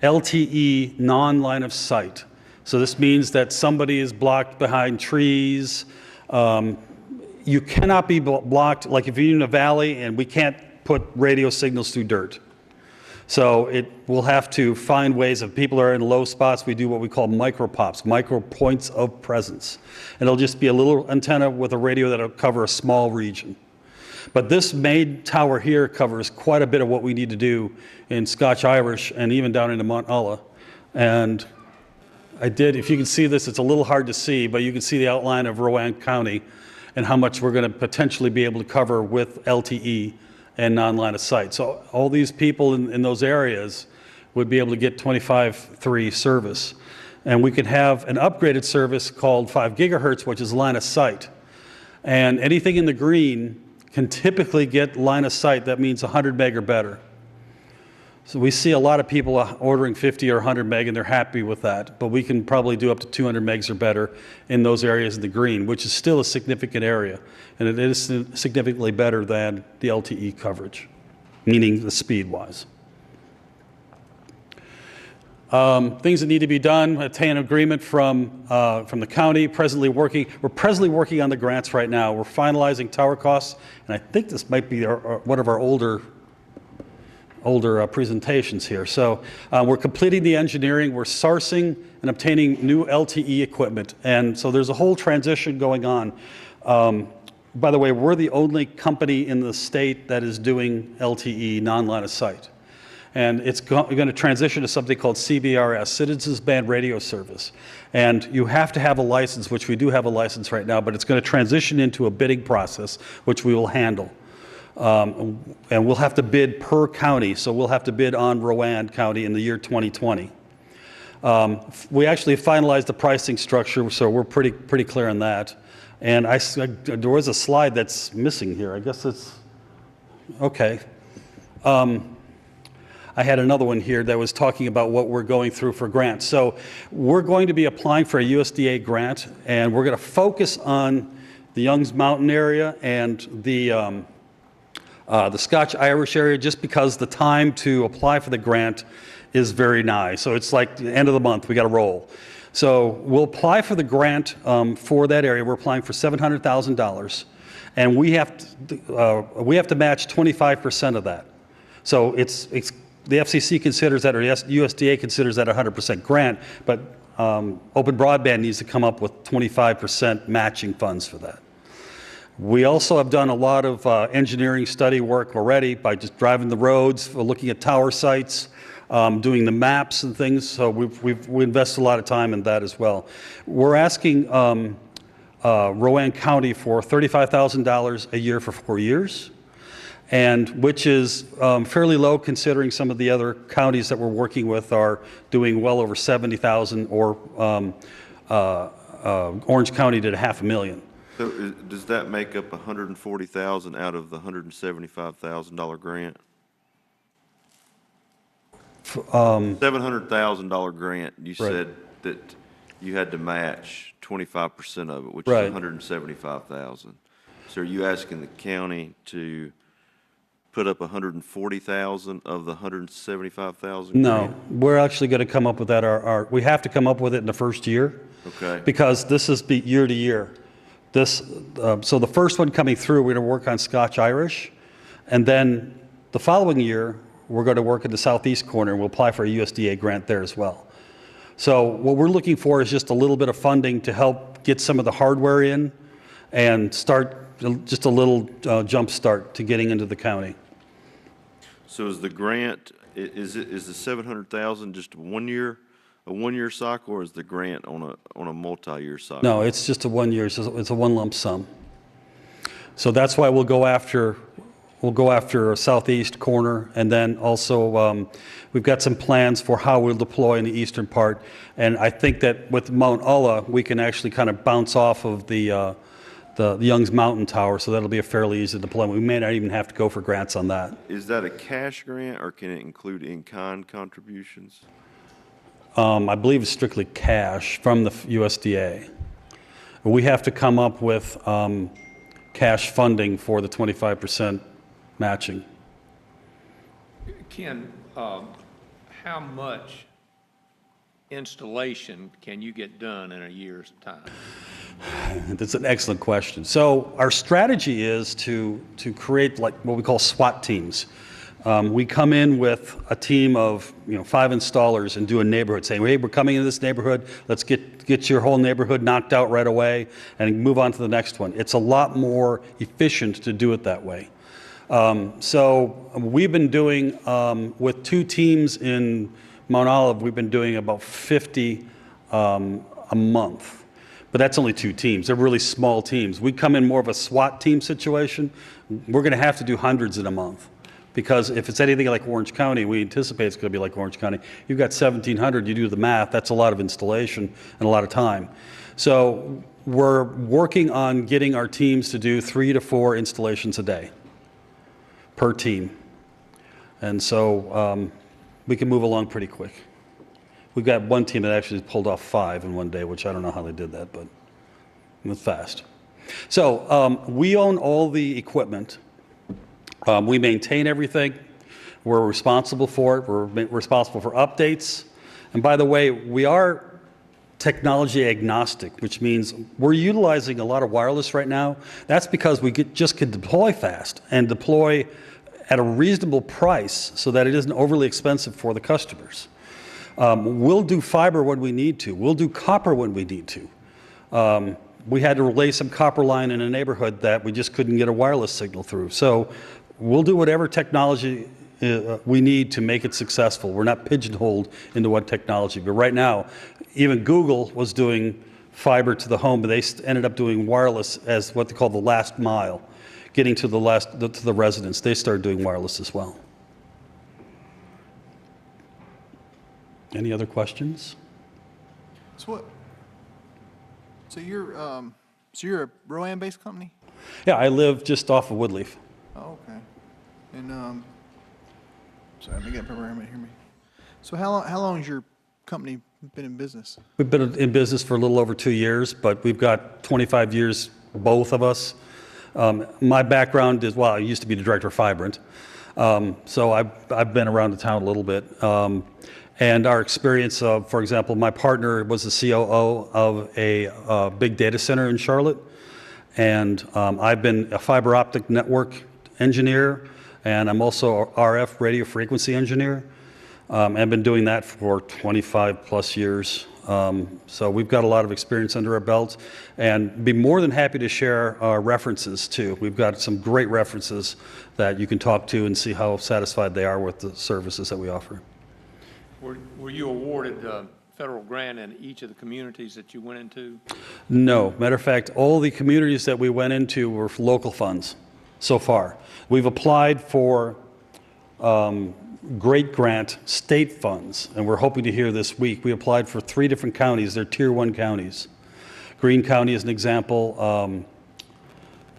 LTE non-line of sight. So this means that somebody is blocked behind trees. You cannot be blocked, like if you're in a valley and we can't put radio signals through dirt. So we'll have to find ways, if people are in low spots, we do what we call micro pops, micro points of presence. And it'll just be a little antenna with a radio that'll cover a small region. But this main tower here covers quite a bit of what we need to do in Scotch-Irish and even down into Mount Ulla. And if you can see this, it's a little hard to see, but you can see the outline of Rowan County and how much we're going to potentially be able to cover with LTE and non-line of sight. So all these people in those areas would be able to get 25.3 service. And we could have an upgraded service called 5 gigahertz, which is line of sight. And anything in the green can typically get line of sight. That means 100 meg or better. So we see a lot of people ordering 50 or 100 meg, and they're happy with that. But we can probably do up to 200 megs or better in those areas in the green, which is still a significant area. And it is significantly better than the LTE coverage, meaning the speed-wise. Things that need to be done: attain agreement from the county. We're presently working on the grants right now. We're finalizing tower costs, and I think this might be one of our older presentations here. So we're completing the engineering. We're sourcing and obtaining new LTE equipment, and so there's a whole transition going on. By the way, we're the only company in the state that is doing LTE non-line of sight. And it's going to transition to something called CBRS, Citizens Band Radio Service. And you have to have a license, which we do have a license right now, but it's going to transition into a bidding process, which we will handle. And we'll have to bid per county, so we'll have to bid on Rowan County in the year 2020. We actually finalized the pricing structure, so we're pretty clear on that. And there was a slide that's missing here. I guess it's okay. I had another one here that was talking about what we're going through for grants. So we're going to be applying for a USDA grant, and we're going to focus on the Young's Mountain area and the Scotch-Irish area, just because the time to apply for the grant is very nigh. So it's like the end of the month, we got to roll. So we'll apply for the grant for that area. We're applying for $700,000, and we have to match 25% of that. So the FCC considers that, or USDA considers that a 100% grant, but Open Broadband needs to come up with 25% matching funds for that. We also have done a lot of engineering study work already by just driving the roads, looking at tower sites, doing the maps and things. So we invest a lot of time in that as well. We're asking Rowan County for $35,000 a year for 4 years, and which is fairly low considering some of the other counties that we're working with are doing well over $70,000, or Orange County did $500,000. So does that make up $140,000 out of the $175,000 grant? $700,000 grant. You said that you had to match 25% of it, which is $175,000. So are you asking the county to put up $140,000 of the $175,000? No, we're actually going to come up with that. We have to come up with it in the first year. Okay. Because this is year to year. So the first one coming through, we're going to work on Scotch-Irish, and then the following year, we're going to work in the southeast corner, and we'll apply for a USDA grant there as well. So what we're looking for is just a little bit of funding to help get some of the hardware in and start just a little jump start to getting into the county. So is the grant, is the $700,000 just a one-year cycle, or is the grant on a multi-year cycle? No, it's just a 1 year. It's a one lump sum. So that's why we'll go after a southeast corner, and then also we've got some plans for how we'll deploy in the eastern part. And I think that with Mount Ulla, we can actually kind of bounce off of the Young's Mountain Tower, so that'll be a fairly easy deployment. We may not even have to go for grants on that. Is that a cash grant, or can it include in-kind contributions? I believe it's strictly cash from the USDA. We have to come up with cash funding for the 25% matching. Ken, how much installation can you get done in a year's time? That's an excellent question. So our strategy is to create like what we call SWAT teams. We come in with a team of 5 installers and do a neighborhood, saying, hey, we're coming in this neighborhood, let's get your whole neighborhood knocked out right away and move on to the next one. It's a lot more efficient to do it that way. So we've been doing, with 2 teams in Mount Olive, we've been doing about 50 a month. But that's only 2 teams. They're really small teams. We come in more of a SWAT team situation. We're going to have to do hundreds in a month. Because if it's anything like Orange County, we anticipate it's going to be like Orange County. You've got 1,700, you do the math, that's a lot of installation and a lot of time. So we're working on getting our teams to do 3 to 4 installations a day per team. And so we can move along pretty quick. We've got one team that actually pulled off 5 in one day, which I don't know how they did that, but it was fast. So we own all the equipment. We maintain everything. We're responsible for it. We're responsible for updates. And by the way, we are technology agnostic, which means we're utilizing a lot of wireless right now. That's because we just can deploy fast and deploy at a reasonable price so that it isn't overly expensive for the customers. We'll do fiber when we need to. We'll do copper when we need to. We had to relay some copper line in a neighborhood that we just couldn't get a wireless signal through. So we'll do whatever technology we need to make it successful. We're not pigeonholed into one technology. But right now, even Google was doing fiber to the home, but they ended up doing wireless as what they call the last mile, getting to the residents. They started doing wireless as well. Any other questions? So you're a Rowan-based company? Yeah, I live just off of Woodleaf. Oh, okay. And sorry, let me get everybody to hear me. So how long has your company been in business? We've been in business for a little over 2 years, but we've got 25 years, both of us. My background is, well, I used to be the director of Fibrant, so I've been around the town a little bit. And our experience of, for example, my partner was the COO of a big data center in Charlotte, and I've been a fiber optic network engineer, and I'm also a RF radio frequency engineer. I've been doing that for 25 plus years. So we've got a lot of experience under our belts, and be more than happy to share our references too. We've got some great references that you can talk to and see how satisfied they are with the services that we offer. Were you awarded a federal grant in each of the communities that you went into? No. Matter of fact, all the communities that we went into were local funds so far. We've applied for great grant state funds, and we're hoping to hear this week. We applied for 3 different counties. They're Tier 1 counties. Greene County is an example.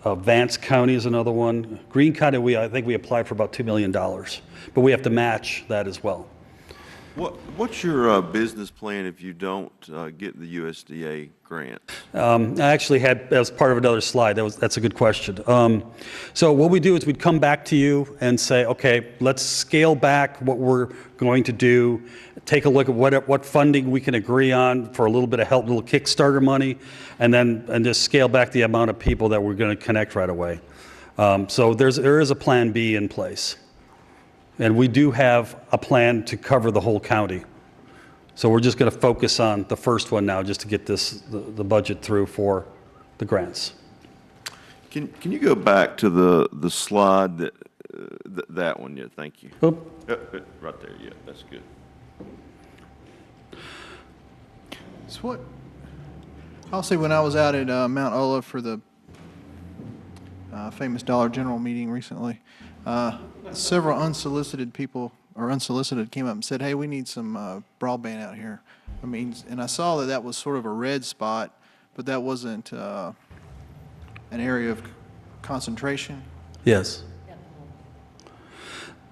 Vance County is another one. Greene County, I think we applied for about $2 million, but we have to match that as well. What's your business plan if you don't get the USDA grant? I actually had, as part of another slide, that's a good question. So what we do is we'd come back to you and say, okay, let's scale back what we're going to do, take a look at what funding we can agree on for a little bit of help, a little Kickstarter money, and just scale back the amount of people that we're going to connect right away. So there is a plan B in place. And we do have a plan to cover the whole county. So we're just going to focus on the first one now just to get the budget through for the grants. Can you go back to the slide that one? Yeah, thank you. Right there, yeah, that's good. So I'll say when I was out at Mount Olive for the famous Dollar General meeting recently, several unsolicited people came up and said, hey, we need some broadband out here. I mean, and I saw that was sort of a red spot, but that wasn't an area of concentration. Yes.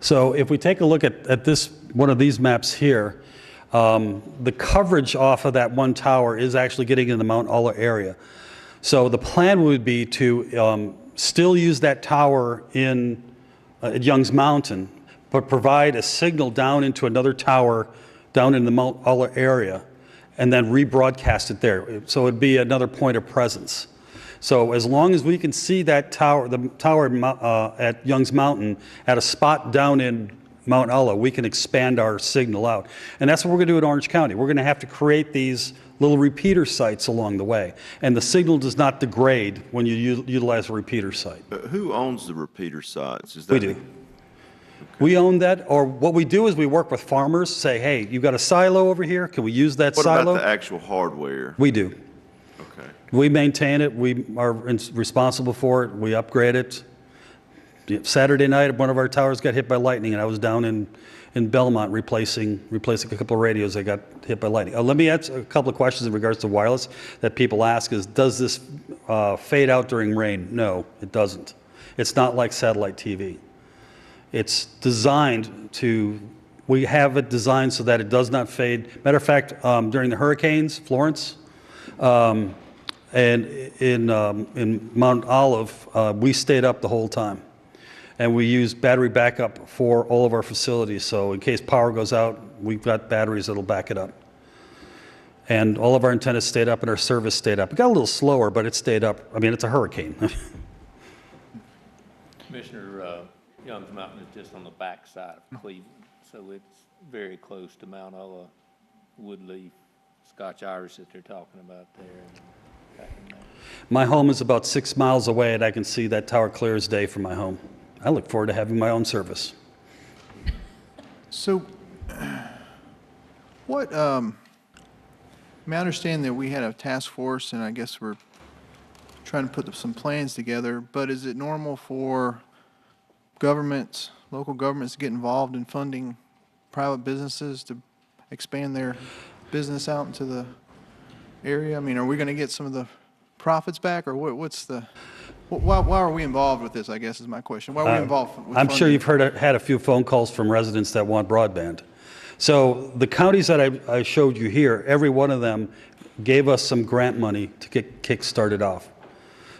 So if we take a look at this one of these maps here, The coverage off of that one tower is actually getting in the Mount Ulla area. So the plan would be to still use that tower in at Young's Mountain, but provide a signal down into another tower down in the Mount Ulla area, and then rebroadcast it there. So it'd be another point of presence. So as long as we can see that tower, the tower at Young's Mountain, at a spot down in Mount Ulla, we can expand our signal out. And that's what we're going to do in Orange County. We're going to have to create these little repeater sites along the way. And the signal does not degrade when you utilize a repeater site. Who owns the repeater sites? Is We that do. We own that, or what we do is we work with farmers, say, hey, you've got a silo over here, can we use that What silo? about the actual hardware? We do. Okay. We maintain it, we are responsible for it, we upgrade it. Saturday night, one of our towers got hit by lightning, and I was down in Belmont replacing a couple of radios that got hit by lightning. Let me ask a couple of questions in regards to wireless that people ask is, does this fade out during rain? No, it doesn't. It's not like satellite TV. It's designed to, we have it designed so that it does not fade. Matter of fact, during the hurricanes, Florence, and in Mount Olive, we stayed up the whole time. And we use battery backup for all of our facilities. So in case power goes out, we've got batteries that'll back it up. And all of our antennas stayed up and our service stayed up. It got a little slower, but it stayed up. I mean, it's a hurricane. Commissioner, Young's Mountain is just on the back side of Cleveland, so it's very close to Mount Ulla, Woodleaf, Scotch Irish that they're talking about there. My home is about 6 miles away, and I can see that tower clear as day from my home. I look forward to having my own service. So, what, I understand that we had a task force, and I guess we're trying to put some plans together, but is it normal for governments, local governments to get involved in funding private businesses to expand their business out into the area? I mean, are we going to get some of the profits back, or what's the, why are we involved with this, I guess is my question. Why are we involved with I'm funding? sure you've had a few phone calls from residents that want broadband. So the counties that I showed you here, every one of them gave us some grant money to get kick-started off.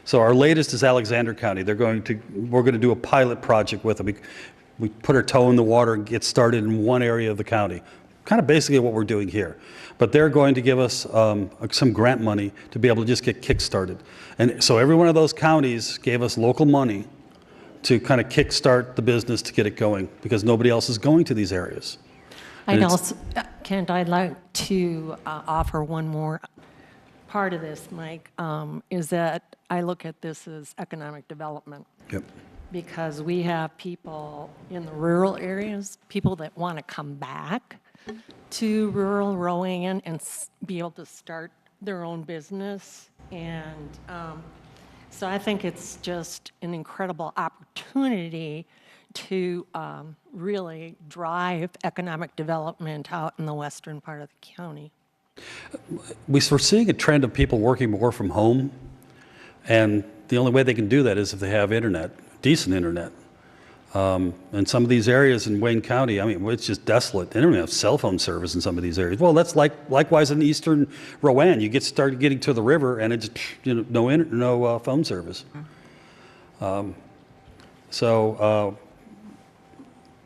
So our latest is Alexander County. We're going to do a pilot project with them. We put our toe in the water and get started in one area of the county. Kind of basically what we're doing here. But they're going to give us some grant money to be able to just get kick-started. And so every one of those counties gave us local money to kind of kick-start the business to get it going, because nobody else is going to these areas. Kent, I'd like to offer one more part of this, Mike, is that I look at this as economic development. Yep. Because we have people in the rural areas, people that want to come back to rural Rowan and be able to start their own business. And so I think it's just an incredible opportunity to really drive economic development out in the western part of the county. We're seeing a trend of people working more from home, and the only way they can do that is if they have internet, decent internet. And some of these areas in Wayne County, I mean, it's just desolate. They don't even have cell phone service in some of these areas. Well, that's likewise in eastern Rowan. You start getting to the river, and it's no phone service.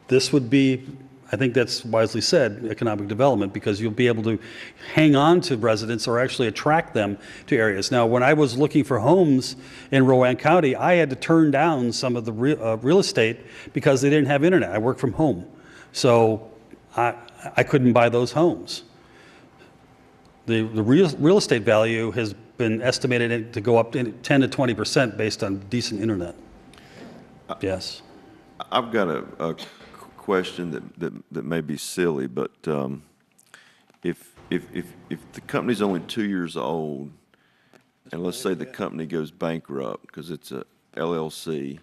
This would be, I think that's wisely said, economic development, because you'll be able to hang on to residents or actually attract them to areas. Now, when I was looking for homes in Rowan County, I had to turn down some of the real estate because they didn't have internet. I work from home. So I couldn't buy those homes. The real estate value has been estimated to go up 10 to 20% based on decent internet. Yes. I've got a question that may be silly, but if the company's only 2 years old, and let's say the company goes bankrupt because it's a LLC,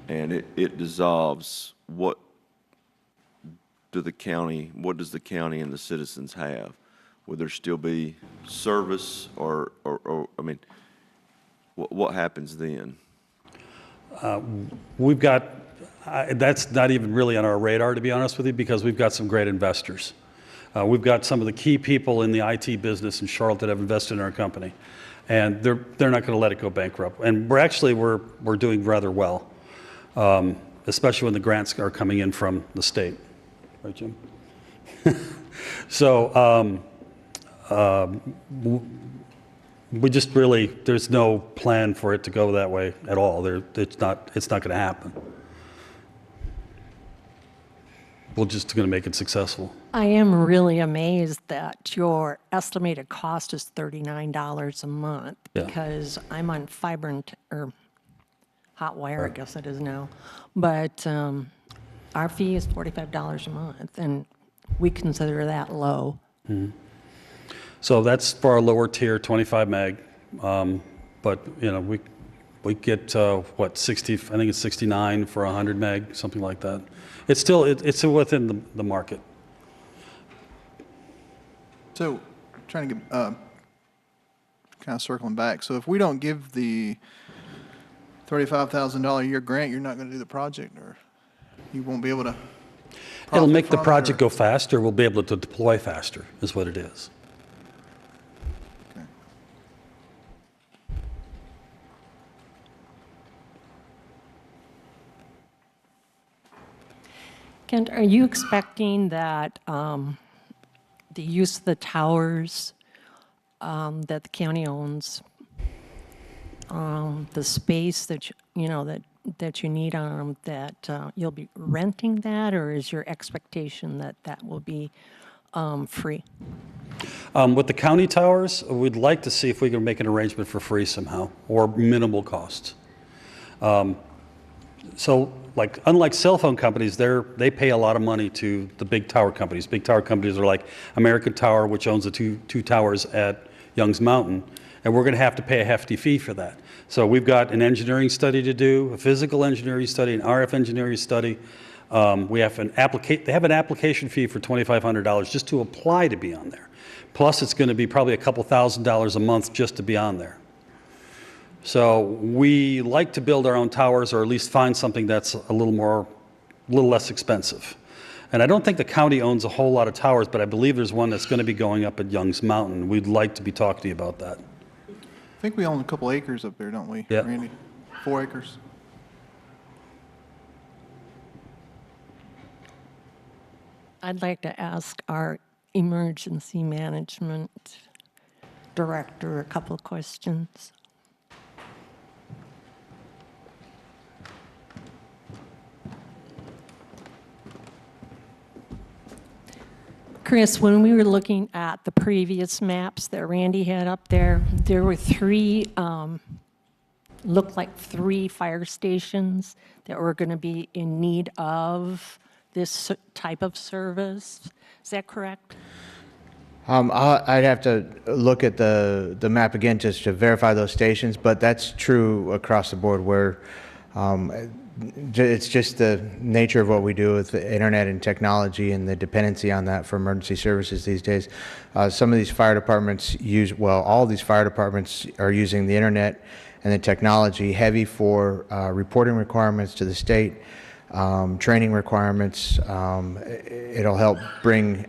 and it dissolves, what does the county and the citizens have? Would there still be service, or I mean, what happens then? We've got, that's not even really on our radar, to be honest with you, because we've got some great investors. We've got some of the key people in the IT business in Charlotte that have invested in our company, and they're not going to let it go bankrupt. And we're doing rather well, especially when the grants are coming in from the state, right, Jim? So we just really, there's no plan for it to go that way at all. It's not going to happen. We're just going to make it successful. I am really amazed that your estimated cost is $39 a month Yeah. because I'm on fiber or hot wire, I guess it is now. But our fee is $45 a month, and we consider that low. Mm-hmm. So that's for our lower tier, 25 meg. But we get what 60? I think it's 69 for 100 meg, something like that. It's still within the market. So, trying to get, kind of circling back. So if we don't give the $35,000 a year grant, you're not going to do the project, or you won't be able to? It'll make the from it, project or- go faster. We'll be able to deploy faster, is what it is. Kent, are you expecting that the use of the towers that the county owns, the space that that you need on them, that you'll be renting that, or is your expectation that that will be free? With the county towers, we'd like to see if we can make an arrangement for free somehow, or minimal cost. So, unlike cell phone companies, they pay a lot of money to the big tower companies. Big tower companies are like American Tower, which owns the two towers at Young's Mountain, and we're going to have to pay a hefty fee for that. So we've got an engineering study to do, a physical engineering study, an RF engineering study. They have an application fee for $2,500 just to apply to be on there. Plus, it's going to be probably a couple $1,000s a month just to be on there. So we like to build our own towers, or at least find something that's a little less expensive. And I don't think the county owns a whole lot of towers, but I believe there's one that's going to be going up at Young's Mountain. We'd like to be talking to you about that. I think we own a couple acres up there, don't we, Yeah. Randy? 4 acres. I'd like to ask our emergency management director a couple of questions. Chris, when we were looking at the previous maps that Randy had up there, there were looked like three fire stations that were going to be in need of this type of service. Is that correct? I'd have to look at the map again just to verify those stations, but that's true across the board where it's just the nature of what we do with the internet and technology and the dependency on that for emergency services these days. Some of these fire departments all these fire departments are using the internet and the technology heavy for reporting requirements to the state, training requirements. It'll help bring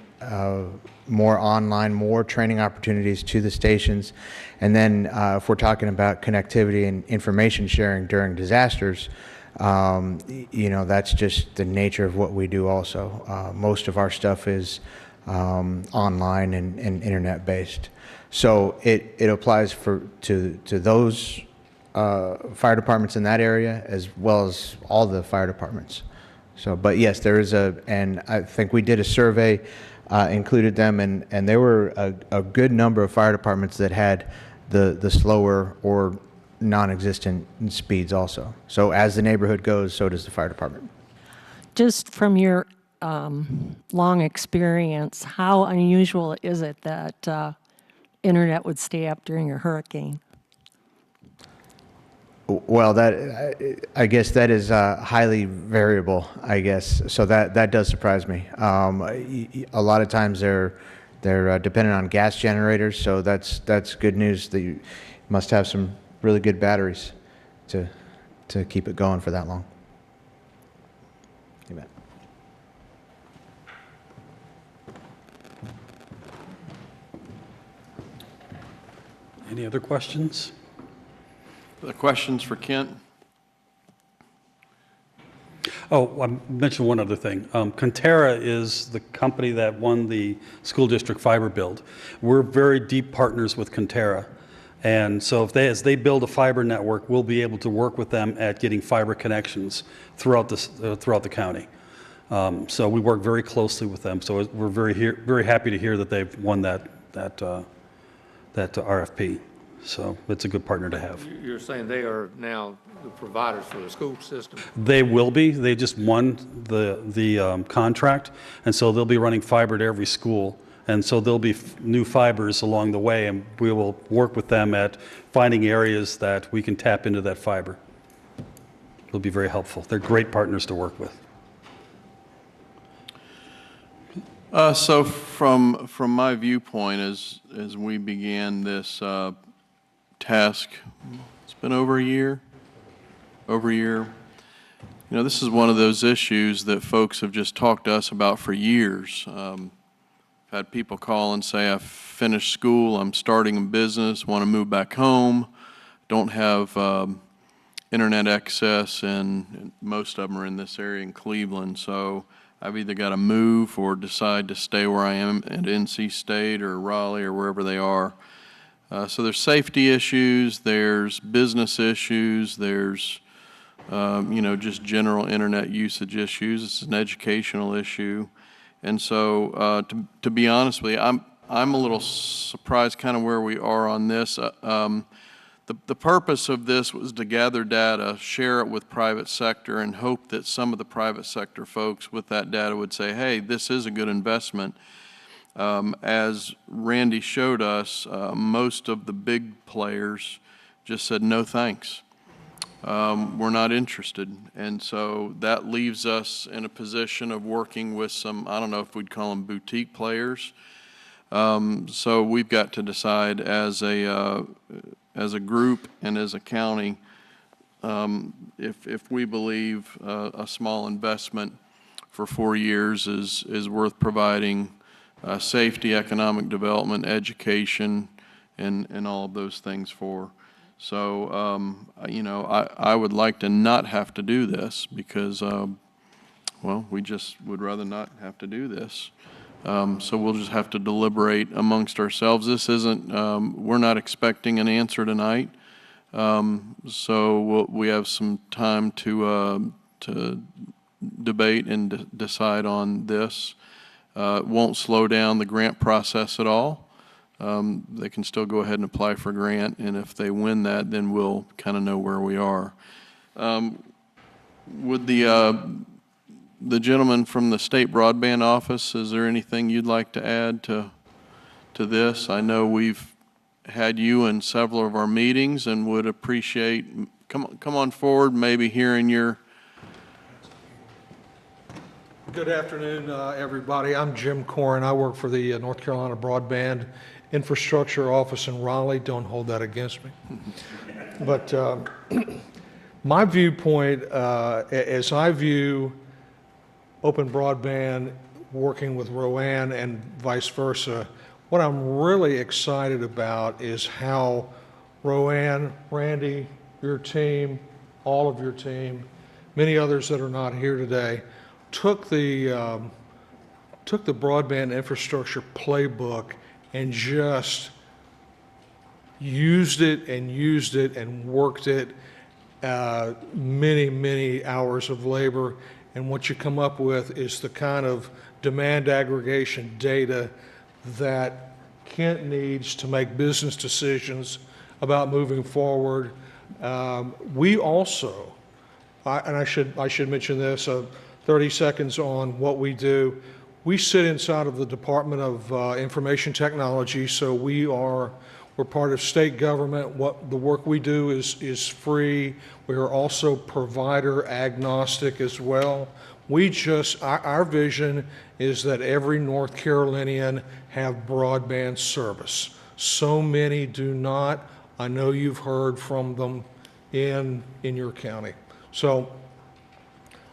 more training opportunities to the stations. And then if we're talking about connectivity and information sharing during disasters, that's just the nature of what we do also. Most of our stuff is online and internet based. So it applies to those fire departments in that area as well as all the fire departments. So, but yes, there is and I think we did a survey, included them, and there were a good number of fire departments that had the slower or non-existent speeds also. So as the neighborhood goes, so does the fire department. Just from your long experience, how unusual is it that internet would stay up during a hurricane? Well, I guess that is highly variable, I guess. So that does surprise me. A lot of times they're dependent on gas generators, so that's good news. That you must have some really good batteries to keep it going for that long. You bet. Any other questions? The questions for Kent? Oh, I mentioned one other thing. Conterra is the company that won the school district fiber build. We're very deep partners with Conterra. And so as they build a fiber network, we'll be able to work with them at getting fiber connections throughout the county. So we work very closely with them. So we're very happy to hear that they've won that RFP. So it's a good partner to have. You're saying they are now the providers for the school system? They will be. They just won the contract, and so they'll be running fiber to every school. And so there'll be new fibers along the way, and we will work with them at finding areas that we can tap into that fiber. It'll be very helpful. They're great partners to work with. So from my viewpoint, as we began this task, it's been over a year. You know, this is one of those issues that folks have just talked to us about for years. I've had people call and say, I've finished school, I'm starting a business, want to move back home, don't have internet access, and most of them are in this area in Cleveland. So I've either got to move or decide to stay where I am at NC State or Raleigh or wherever they are. So there's safety issues, there's business issues, there's you know, just general internet usage issues. It's an educational issue. And so to be honest with you, I'm a little surprised kind of where we are on this. The purpose of this was to gather data, share it with private sector, and hope that some of the private sector folks with that data would say, hey, this is a good investment. As Randy showed us, most of the big players just said, no thanks. We're not interested. And so that leaves us in a position of working with some, I don't know if we'd call them boutique players. So we've got to decide as a group and as a county, if we believe a small investment for 4 years is worth providing safety, economic development, education, and all of those things for. So, you know, I would like to not have to do this because, well, we just would rather not have to do this. So we'll just have to deliberate amongst ourselves. This isn't, we're not expecting an answer tonight. So we have some time to debate and decide on this. It won't slow down the grant process at all. They can still go ahead and apply for a grant, and if they win that, then we'll kind of know where we are. Would the gentleman from the State Broadband Office, is there anything you'd like to add to this? I know we've had you in several of our meetings and would appreciate, come on forward, maybe hearing your. Good afternoon, everybody. I'm Jim Corrin. I work for the North Carolina Broadband Infrastructure Office in Raleigh. Don't hold that against me. But my viewpoint, as I view open broadband working with ROAN and vice versa, what I'm really excited about is how ROAN, Randy, your team, all of your team, many others that are not here today, took the broadband infrastructure playbook and just used it and worked it, many hours of labor. And what you come up with is the kind of demand aggregation data that Kent needs to make business decisions about moving forward. We also, and I should mention this, 30 seconds on what we do. We sit inside of the Department of Information Technology, so we're part of state government. What the work we do is free. We are also provider agnostic as well. Our vision is that every North Carolinian have broadband service. So many do not. I know you've heard from them in your county. So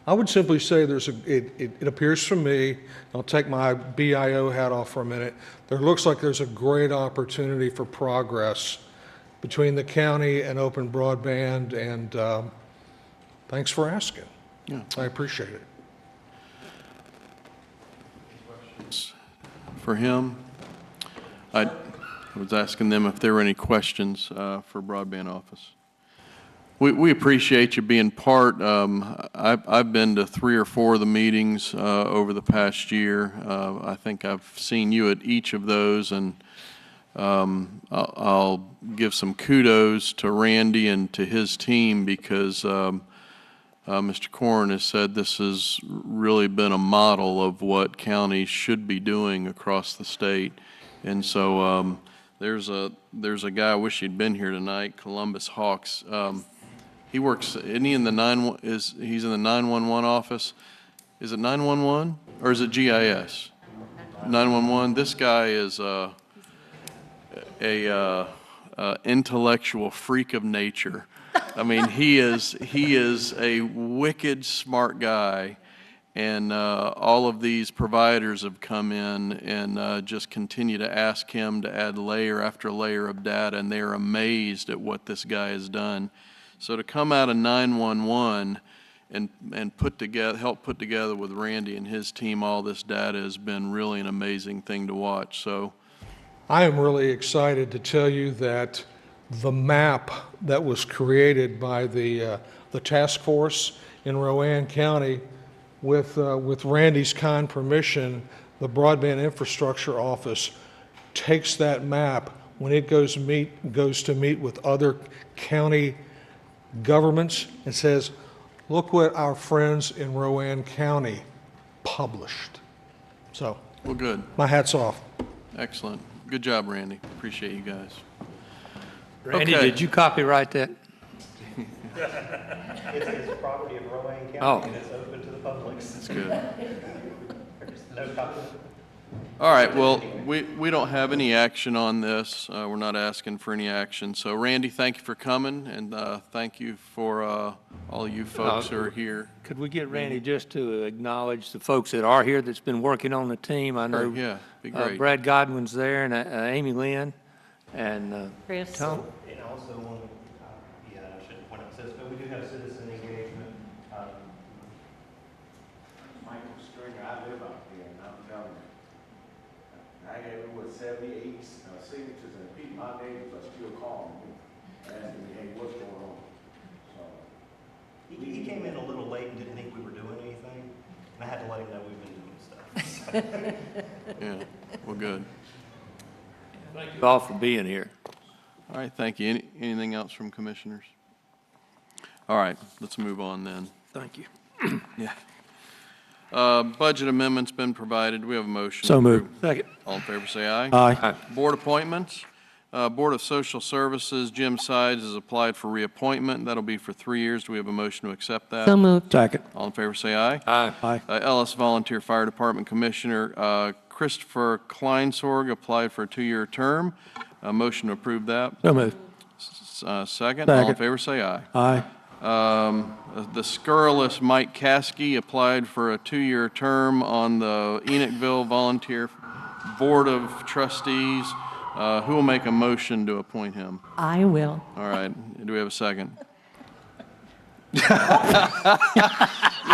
I would simply say it appears to me, I'll take my BIO hat off for a minute, there looks like there's a great opportunity for progress between the county and open broadband, and thanks for asking. Yeah. I appreciate it. For him, I was asking them if there were any questions for broadband office. We appreciate you being part. I've been to 3 or 4 of the meetings over the past year. I think I've seen you at each of those, and I'll give some kudos to Randy and to his team because Mr. Corn has said this has really been a model of what counties should be doing across the state. And so there's a guy, I wish he'd been here tonight, Columbus Hawks. He works, isn't he in the he's in the 911 office? Is it 911 or is it GIS? 911. This guy is a intellectual freak of nature. I mean, he is a wicked smart guy, and all of these providers have come in and just continue to ask him to add layer after layer of data, and they are amazed at what this guy has done. So to come out of 911 and help put together with Randy and his team all this data has been really an amazing thing to watch. So I am really excited to tell you that the map that was created by the task force in Rowan County with Randy's kind permission, the Broadband Infrastructure Office takes that map when it goes to meet with other county governments and says, look what our friends in Rowan County published. So, well, good. My hat's off. Excellent. Good job, Randy. Appreciate you guys. Randy, Okay. did you copyright that? It's property of Rowan County, Oh. and it's open to the public. That's good. There's no copy. All right, well, we don't have any action on this. We're not asking for any action. So Randy, thank you for coming, and thank you for all you folks who are here. Could we get Randy just to acknowledge the folks that are here that's been working on the team? I know Yeah, be great. Brad Godwin's there, and Amy Lynn, and Chris. Tom. And also, I shouldn't point out this, but we do have citizen engagement. Michael Stringer, I live out there, and I'm telling you, I have over 78 signatures, and people, my neighbors are still calling me, asking me, hey, what's going on? So, He came in a little late and didn't think we were doing anything, and I had to let him know we've been doing stuff. Yeah, well, good. Thank you all for being here. All right, thank you. Anything else from commissioners? All right, let's move on then. Thank you. Yeah. Budget amendment's been provided. We have a motion. So to moved. approve. Second. All in favor, say aye. Aye. Board appointments. Board of Social Services, Jim Sides has applied for reappointment. That'll be for 3 years. Do we have a motion to accept that? So moved. Second. All in favor, say aye. Aye. Aye. Ellis Volunteer Fire Department Commissioner Christopher Kleinsorg applied for a 2-year term. A motion to approve that. So moved. Second. All in Second. favor, say aye. Aye. The scurrilous Mike Caskey applied for a 2-year term on the Enochville Volunteer Board of Trustees. Who will make a motion to appoint him? I will. All right. Do we have a second? You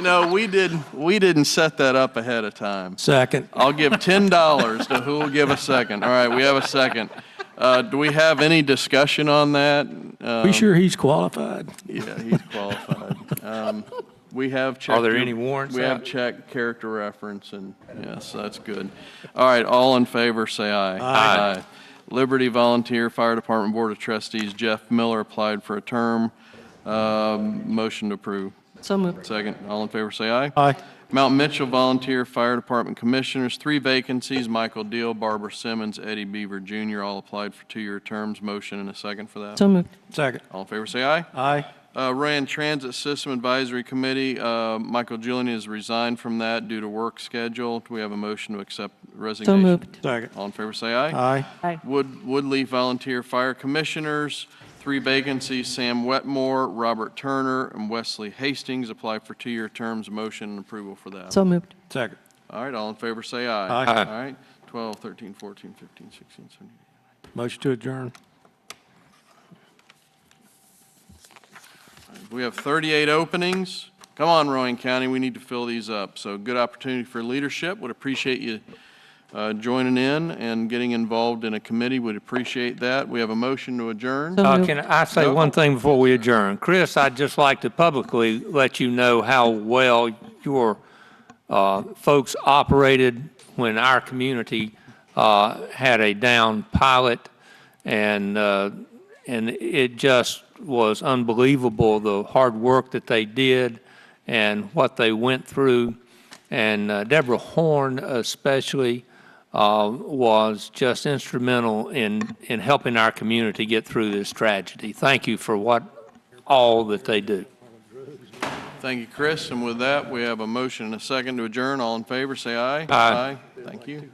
know, we didn't set that up ahead of time. Second. I'll give $10 to who will give a second. All right, we have a second. Do we have any discussion on that? Be sure he's qualified. Yeah, he's qualified. We have checked. Are there any warrants We have out? checked character reference, and yes, that's good. All right, all in favor, say aye. Aye. Liberty Volunteer Fire Department Board of Trustees, Jeff Miller applied for a term. Motion to approve. So moved. Second, all in favor, say aye. Aye. Mount Mitchell Volunteer Fire Department Commissioners, 3 vacancies, Michael Deal, Barbara Simmons, Eddie Beaver Jr., all applied for 2-year terms. Motion and a second for that. So moved. Second. All in favor, say aye. Aye. Rand Transit System Advisory Committee, Michael Julian has resigned from that due to work schedule. Do we have a motion to accept resignation? So moved. Second. All in favor, say aye. Aye. Aye. Woodleaf Volunteer Fire Commissioners, 3 vacancies, Sam Wetmore, Robert Turner, and Wesley Hastings applied for 2-year terms. Motion and approval for that. So moved. Second. All right, all in favor, say aye. Aye. All right, 12, 13, 14, 15, 16, 17. Motion to adjourn. We have 38 openings. Come on, Rowan County, we need to fill these up. So good opportunity for leadership. Would appreciate you joining in and getting involved in a committee. Would appreciate that. We have a motion to adjourn. Can I say one thing before we adjourn? Chris, I'd just like to publicly let you know how well your folks operated when our community had a down pilot, and it just was unbelievable, the hard work that they did and what they went through. And Deborah Horn especially was just instrumental in helping our community get through this tragedy. Thank you for all that they do. Thank you, Chris. And with that, we have a motion and a second to adjourn. All in favor, say aye. Aye. Thank you.